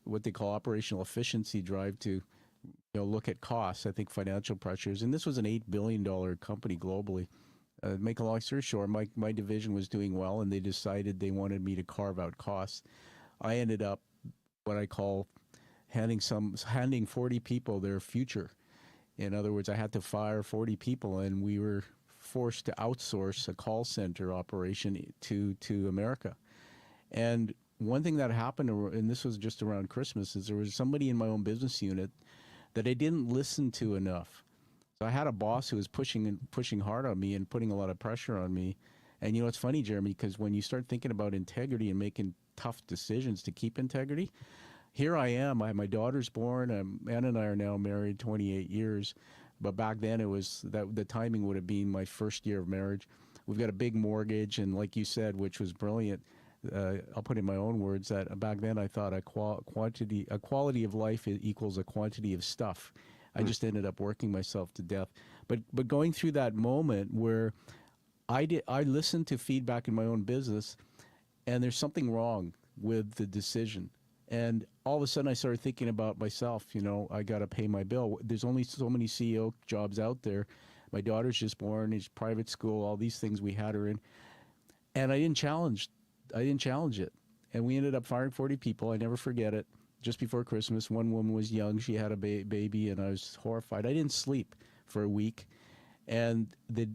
what they call operational efficiency drive to look at costs, I think financial pressures. And this was an $8 billion company globally. Make a long story short, my division was doing well, and they decided they wanted me to carve out costs. I ended up what I call handing 40 people their future. In other words, I had to fire 40 people, and we were forced to outsource a call center operation to America. And one thing that happened, and this was just around Christmas, is there was somebody in my own business unit that I didn't listen to enough. So I had a boss who was pushing hard on me and putting a lot of pressure on me. And it's funny, Jeremy, because when you start thinking about integrity and making tough decisions to keep integrity, here I am. My daughter's born. Ann and I are now married 28 years. But back then, it was that the timing would have been my first year of marriage. We've got a big mortgage, and like you said, which was brilliant. I'll put in my own words that back then I thought a quality of life equals a quantity of stuff. I just ended up working myself to death. But going through that moment where I listened to feedback in my own business, and there's something wrong with the decision. And all of a sudden I started thinking about myself, I got to pay my bill. There's only so many CEO jobs out there. My daughter's just born, it's private school, all these things we had her in. And I didn't challenge it. And we ended up firing 40 people. I never forget it. Just before Christmas, one woman was young. She had a baby, and I was horrified. I didn't sleep for a week. And the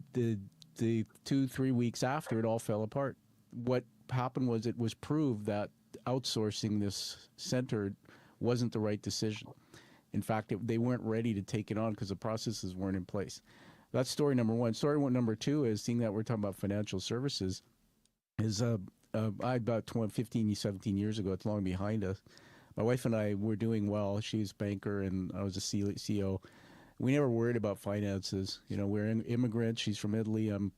2-3 weeks after, it all fell apart. What happened was it was proved that outsourcing this center wasn't the right decision. In fact, they weren't ready to take it on because the processes weren't in place. That's story number one. Story number two is, seeing that we're talking about financial services, is I about 15, 17 years ago, it's long behind us. My wife and I were doing well. She's a banker and I was a CEO. We never worried about finances. We're immigrants. She's from Italy. I'm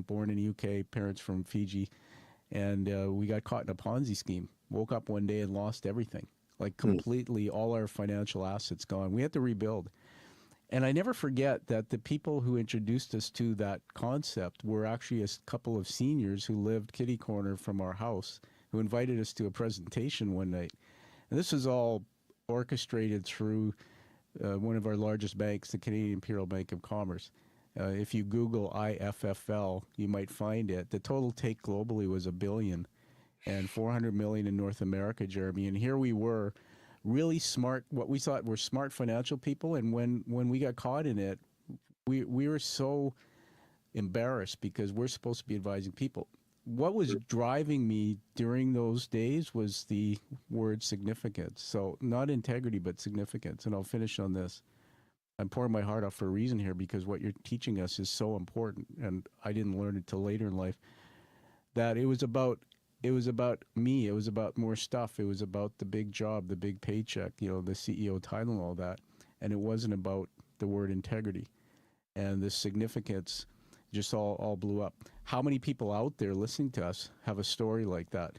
born in the UK, parents from Fiji. And we got caught in a Ponzi scheme. Woke up one day and lost everything, like completely, all our financial assets gone. We had to rebuild. And I never forget that the people who introduced us to that concept were actually a couple of seniors who lived kitty corner from our house, who invited us to a presentation one night. And this was all orchestrated through one of our largest banks, the Canadian Imperial Bank of Commerce. If you Google IFFL, you might find it. The total take globally was $1 billion and $400 million in North America, Jeremy. And here we were, really smart, what we thought were smart financial people. And when we got caught in it, we were so embarrassed because we're supposed to be advising people. What was driving me during those days was the word significance. So not integrity, but significance. And I'll finish on this. I'm pouring my heart out for a reason here, because what you're teaching us is so important. And I didn't learn it till later in life, that it was about me. It was about more stuff. It was about the big job, the big paycheck, the CEO title and all that. And it wasn't about the word integrity. And the significance just all blew up. How many people out there listening to us have a story like that?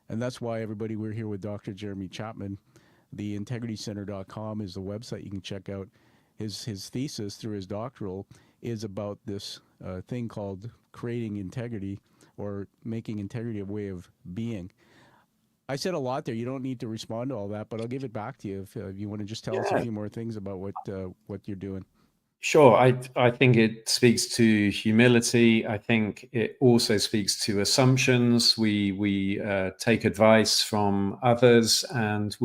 And that's why, everybody, we're here with Dr. Jeremy Chapman. The integritycenter.com is the website you can check out. His thesis through his doctoral is about this thing called creating integrity, or making integrity a way of being. I said a lot there. You don't need to respond to all that, but I'll give it back to you if you want to just tell us a few more things about what you're doing. Sure. I think it speaks to humility. I think it also speaks to assumptions. We take advice from others, and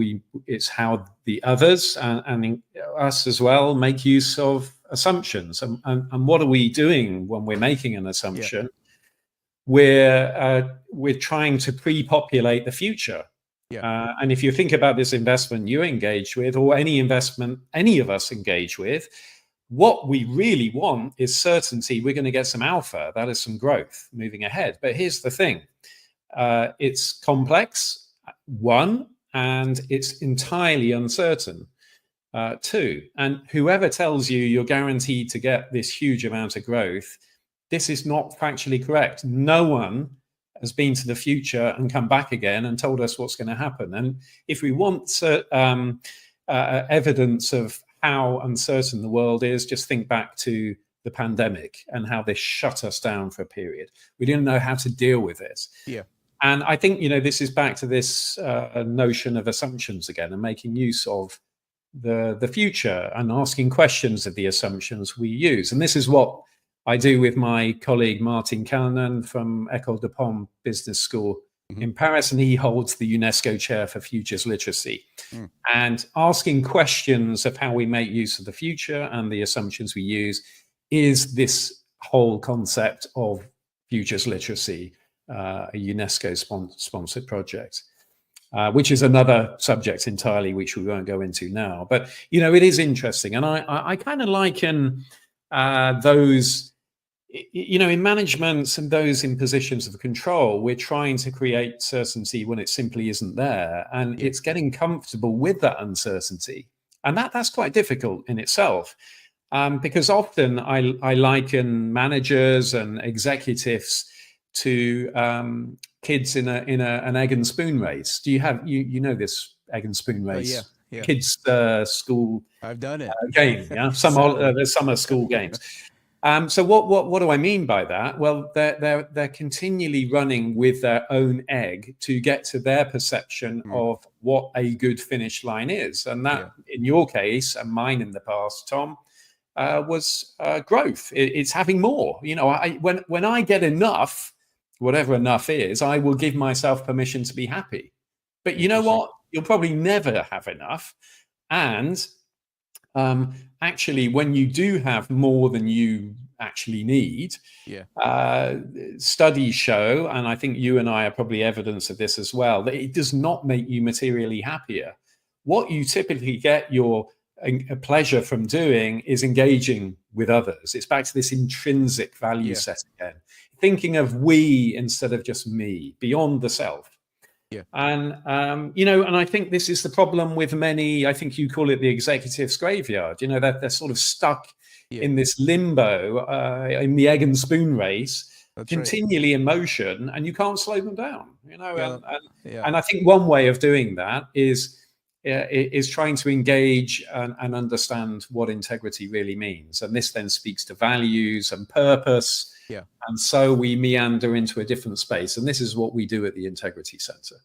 it's how the others and us as well make use of assumptions. And what are we doing when we're making an assumption? Yeah. We're trying to pre-populate the future. Yeah. And if you think about this investment you engage with, or any investment any of us engage with, what we really want is certainty. We're going to get some alpha. That is some growth moving ahead. But here's the thing. It's complex, one, and it's entirely uncertain, two. And whoever tells you you're guaranteed to get this huge amount of growth, this is not factually correct. No one has been to the future and come back again and told us what's going to happen. And if we want evidence of how uncertain the world is, just think back to the pandemic and how this shut us down for a period. We didn't know how to deal with it. Yeah. And I think, this is back to this notion of assumptions again, and making use of the future and asking questions of the assumptions we use. And this is what I do with my colleague, Martin Callanan from École de Pomme Business School in Paris, and he holds the UNESCO chair for futures literacy. And asking questions of how we make use of the future and the assumptions we use is this whole concept of futures literacy, a UNESCO sponsored project, which is another subject entirely, which we won't go into now. But, it is interesting. And I kind of liken those, in management and those in positions of control, we're trying to create certainty when it simply isn't there. And it's getting comfortable with that uncertainty. And that's quite difficult in itself, because often I liken managers and executives to kids in an egg and spoon race. Do you have, this egg and spoon race? Oh, yeah. Kids school. I've done it. Game, yeah. Summer school games. So what do I mean by that? Well, they're continually running with their own egg to get to their perception of what a good finish line is, and that, in your case and mine in the past, Tom, was growth. It's having more. You know, when I get enough, whatever enough is, I will give myself permission to be happy. But you know what? You'll probably never have enough, and actually, when you do have more than you actually need, studies show, and I think you and I are probably evidence of this as well, that it does not make you materially happier. What you typically get your pleasure from doing is engaging with others. It's back to this intrinsic value set again, thinking of we instead of just me, beyond the self. And you know, and I think this is the problem with many. I think you call it the executive's graveyard. You know, they're sort of stuck in this limbo, in the egg and spoon race, continually in motion, and you can't slow them down. You know, and I think one way of doing that is trying to engage and understand what integrity really means, and this then speaks to values and purpose. And so we meander into a different space. And this is what we do at the Integrity Center.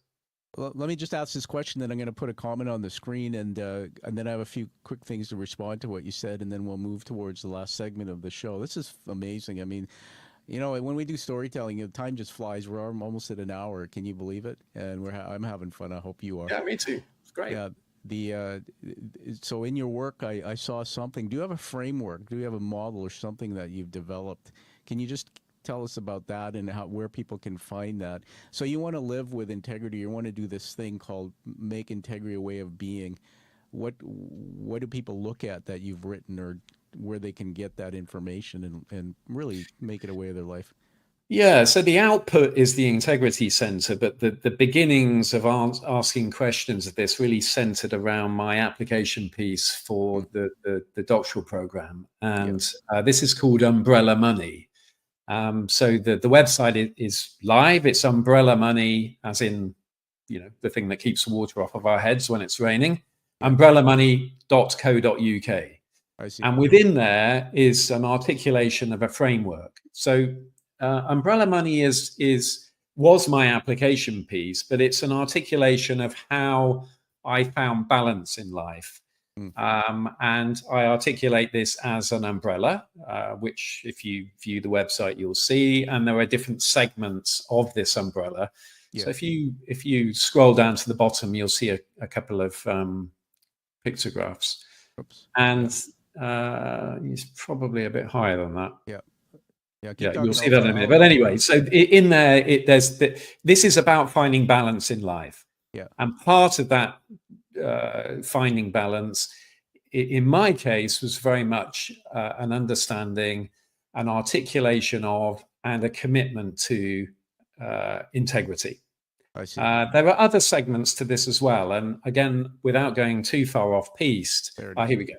Well, let me just ask this question, then I'm going to put a comment on the screen, and then I have a few quick things to respond to what you said, and then we'll move towards the last segment of the show. This is amazing. I mean, you know, when we do storytelling, time just flies. We're almost at an hour. Can you believe it? And I'm having fun. I hope you are. Yeah, me too. It's great. Yeah. So in your work, I saw something. Do you have a framework? Do you have a model or something that you've developed? Can you just tell us about that and where people can find that? So you want to live with integrity. You want to do this thing called make integrity a way of being. What do people look at that you've written, or where they can get that information and really make it a way of their life? Yeah, so the output is the Integrity Center, but the beginnings of asking questions of this really centered around my application piece for the doctoral program. And this is called Umbrella Money. So the website is live. It's Umbrella Money, as in, you know, the thing that keeps water off of our heads when it's raining, umbrellamoney.co.uk. I see. And within there is an articulation of a framework. So Umbrella Money was my application piece, but it's an articulation of how I found balance in life. And I articulate this as an umbrella, which if you view the website, you'll see, and there are different segments of this umbrella. So if you scroll down to the bottom, you'll see a couple of pictographs. And it's probably a bit higher than that. You'll see that in a minute. But anyway, so in there, this is about finding balance in life. And part of that finding balance, in my case, was very much an understanding, an articulation of, and a commitment to integrity. I see. There are other segments to this as well. And again, without going too far off piste, here we go.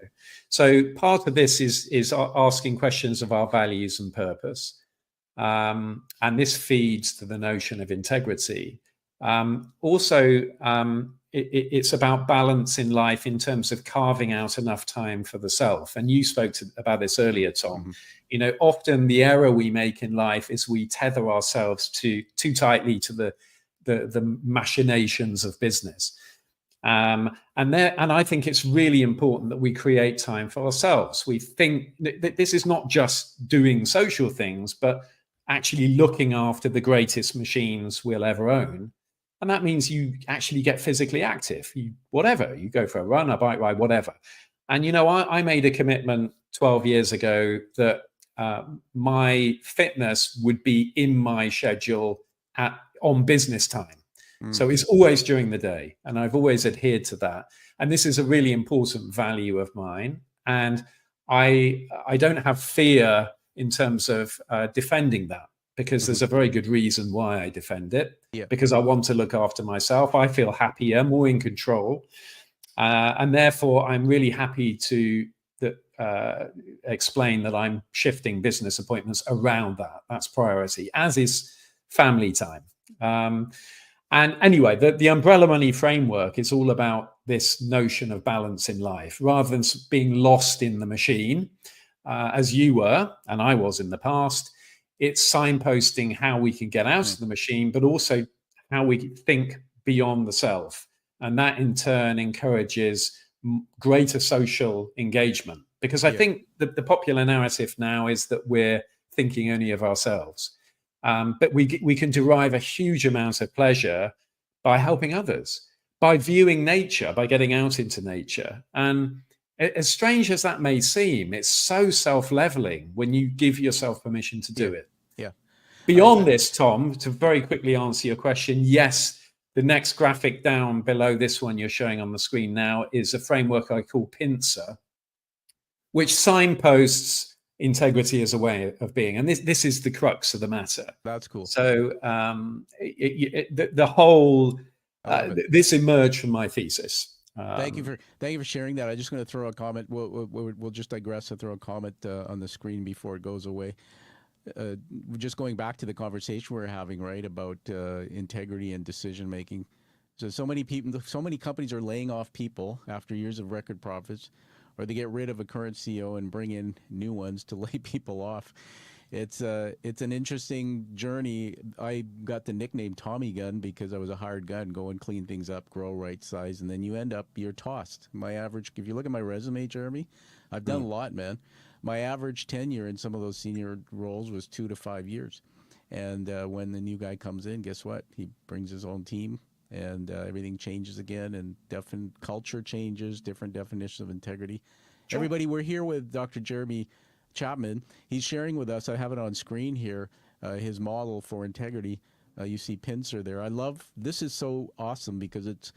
So part of this is asking questions of our values and purpose. And this feeds to the notion of integrity. It's about balance in life in terms of carving out enough time for the self. And you spoke about this earlier, Tom. You know, often the error we make in life is we tether ourselves too tightly to the machinations of business. And I think it's really important that we create time for ourselves. We think that this is not just doing social things, but actually looking after the greatest machines we'll ever own. And that means you actually get physically active, you go for a run, a bike ride, whatever. And, you know, I made a commitment 12 years ago that my fitness would be in my schedule on business time. So it's always during the day. And I've always adhered to that. And this is a really important value of mine. And I don't have fear in terms of defending that, because there's a very good reason why I defend it. Because I want to look after myself. I feel happier, more in control. And therefore, I'm really happy to explain that I'm shifting business appointments around that. That's priority, as is family time. And anyway, the Umbrella Money framework is all about this notion of balance in life, rather than being lost in the machine. as you were, and I was in the past. It's signposting how we can get out of the machine, but also how we think beyond the self. And that in turn encourages greater social engagement. Because I think the popular narrative now is that we're thinking only of ourselves. But we can derive a huge amount of pleasure by helping others, by viewing nature, by getting out into nature. And as strange as that may seem, it's so self-leveling when you give yourself permission to do it. Yeah. Beyond this, Tom, to very quickly answer your question, yes, the next graphic down below this one you're showing on the screen now is a framework I call PINCER, which signposts integrity as a way of being. And this is the crux of the matter. That's cool. So the whole, this emerged from my thesis. Thank you for sharing that. I'm just going to throw a comment. We'll just digress and throw a comment on the screen before it goes away. Just going back to the conversation we're having, right, about integrity and decision making. So many people, so many companies are laying off people after years of record profits, or they get rid of a current CEO and bring in new ones to lay people off. It's an interesting journey. I got the nickname Tommy Gun because I was a hired gun, go and clean things up, grow right size, and then you're tossed. My average, if you look at my resume, Jeremy, I've done a lot, man. My average tenure in some of those senior roles was 2 to 5 years. And when the new guy comes in, guess what? He brings his own team, and everything changes again, and culture changes, different definitions of integrity. Sure. Everybody, we're here with Dr. Jeremy Chapman. He's sharing with us, I have it on screen here, his model for integrity. You see PINCER there. I love, this is so awesome because it's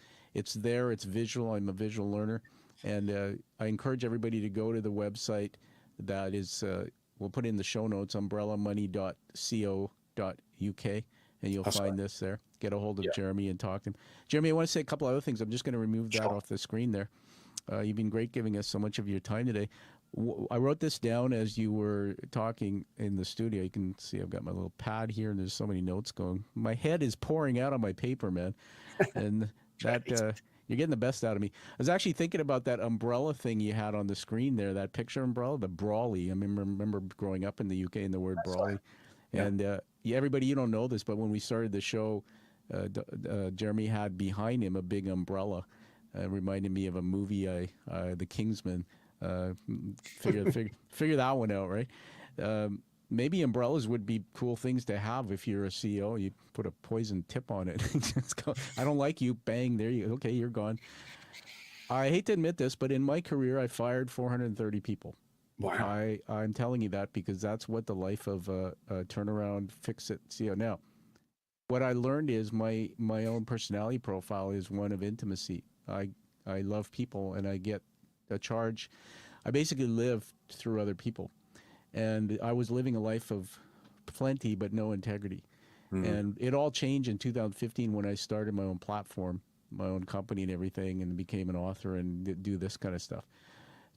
there, it's visual. I'm a visual learner. And I encourage everybody to go to the website that is, we'll put in the show notes, umbrellamoney.co.uk, and you'll find this there. Get a hold of Jeremy and talk to him. Jeremy, I want to say a couple other things. I'm just going to remove that off the screen there. You've been great giving us so much of your time today. I wrote this down as you were talking in the studio. You can see I've got my little pad here, and there's so many notes going. My head is pouring out on my paper, man. And that you're getting the best out of me. I was actually thinking about that umbrella thing you had on the screen there, that picture umbrella, the Brawley. I remember growing up in the UK and the word Brawley. Right. And everybody, you don't know this, but when we started the show, Jeremy had behind him a big umbrella. Reminded me of a movie, The Kingsman. Figure that one out, right? Maybe umbrellas would be cool things to have if you're a CEO. You put a poison tip on it. I don't like you. Bang, there you go. Okay, you're gone. I hate to admit this, but in my career, I fired 430 people. Wow. I'm telling you that because that's what the life of a turnaround, fix-it CEO. Now, what I learned is my own personality profile is one of intimacy. I love people, and I get a charge. I basically live through other people. And I was living a life of plenty, but no integrity. Mm-hmm. And it all changed in 2015 when I started my own platform, my own company and everything, and became an author and do this kind of stuff.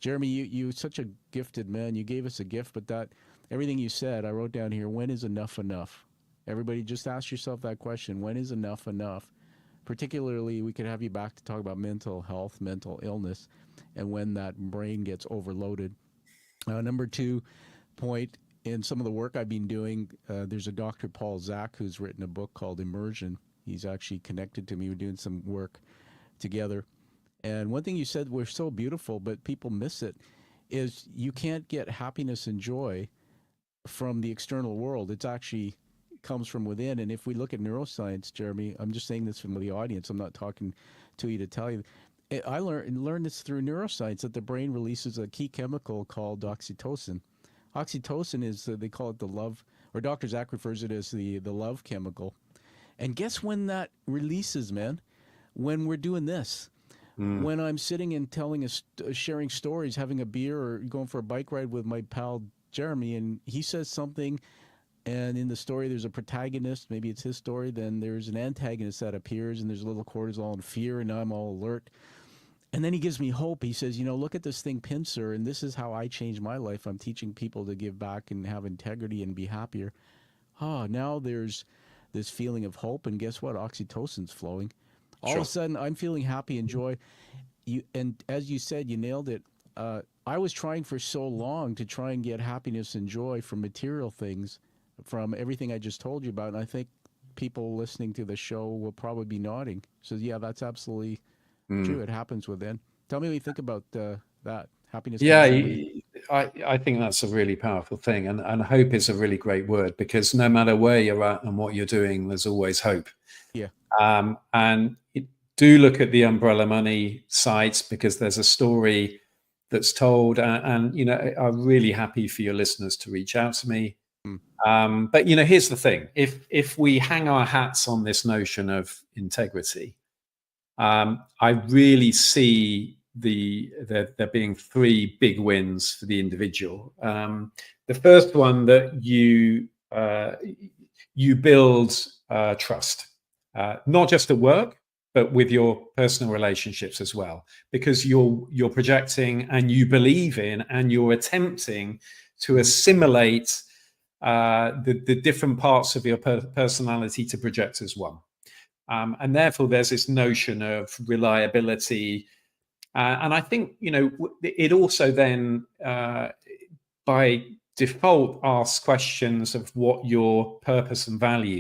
Jeremy, you're such a gifted man. You gave us a gift, but that everything you said, I wrote down here, when is enough enough? Everybody just ask yourself that question. When is enough enough? Particularly, we could have you back to talk about mental health, mental illness, and when that brain gets overloaded. Number 2 point, in some of the work I've been doing, there's a Dr. Paul Zak who's written a book called Immersion. He's actually connected to me. We're doing some work together. And one thing you said, we're so beautiful, but people miss it, is you can't get happiness and joy from the external world. It's actually comes from within. And if we look at neuroscience, Jeremy, I'm just saying this from the audience, I'm not talking to you to tell you. I learned this through neuroscience, that the brain releases a key chemical called oxytocin. Oxytocin is, they call it the love, or Dr. Zak refers it as the love chemical. And guess when that releases, man? When we're doing this. When I'm sitting and sharing stories, having a beer or going for a bike ride with my pal Jeremy, and he says something, and in the story there's a protagonist, maybe it's his story, then there's an antagonist that appears, and there's a little cortisol and fear, and I'm all alert. And then he gives me hope. He says, look at this thing, PINCER, and this is how I changed my life. I'm teaching people to give back and have integrity and be happier. Now there's this feeling of hope, and guess what? Oxytocin's flowing. All of a sudden, I'm feeling happy and joy. And as you said, you nailed it. I was trying for so long to try and get happiness and joy from material things, from everything I just told you about. And I think people listening to the show will probably be nodding. So yeah, that's absolutely true. It happens within. Tell me what you think about that. Happiness Yeah, comes from within. I think that's a really powerful thing. And hope is a really great word, because no matter where you're at and what you're doing, there's always hope. Yeah. And do look at the umbrella money sites, because there's a story that's told. And I'm really happy for your listeners to reach out to me. But here's the thing: if we hang our hats on this notion of integrity, I really see there being three big wins for the individual. The first one, that you build trust, not just at work, but with your personal relationships as well, because you're projecting, and you believe in, and you're attempting to assimilate the different parts of your personality to project as one. And therefore, there's this notion of reliability. And I think, it also then, by default, asks questions of what your purpose and value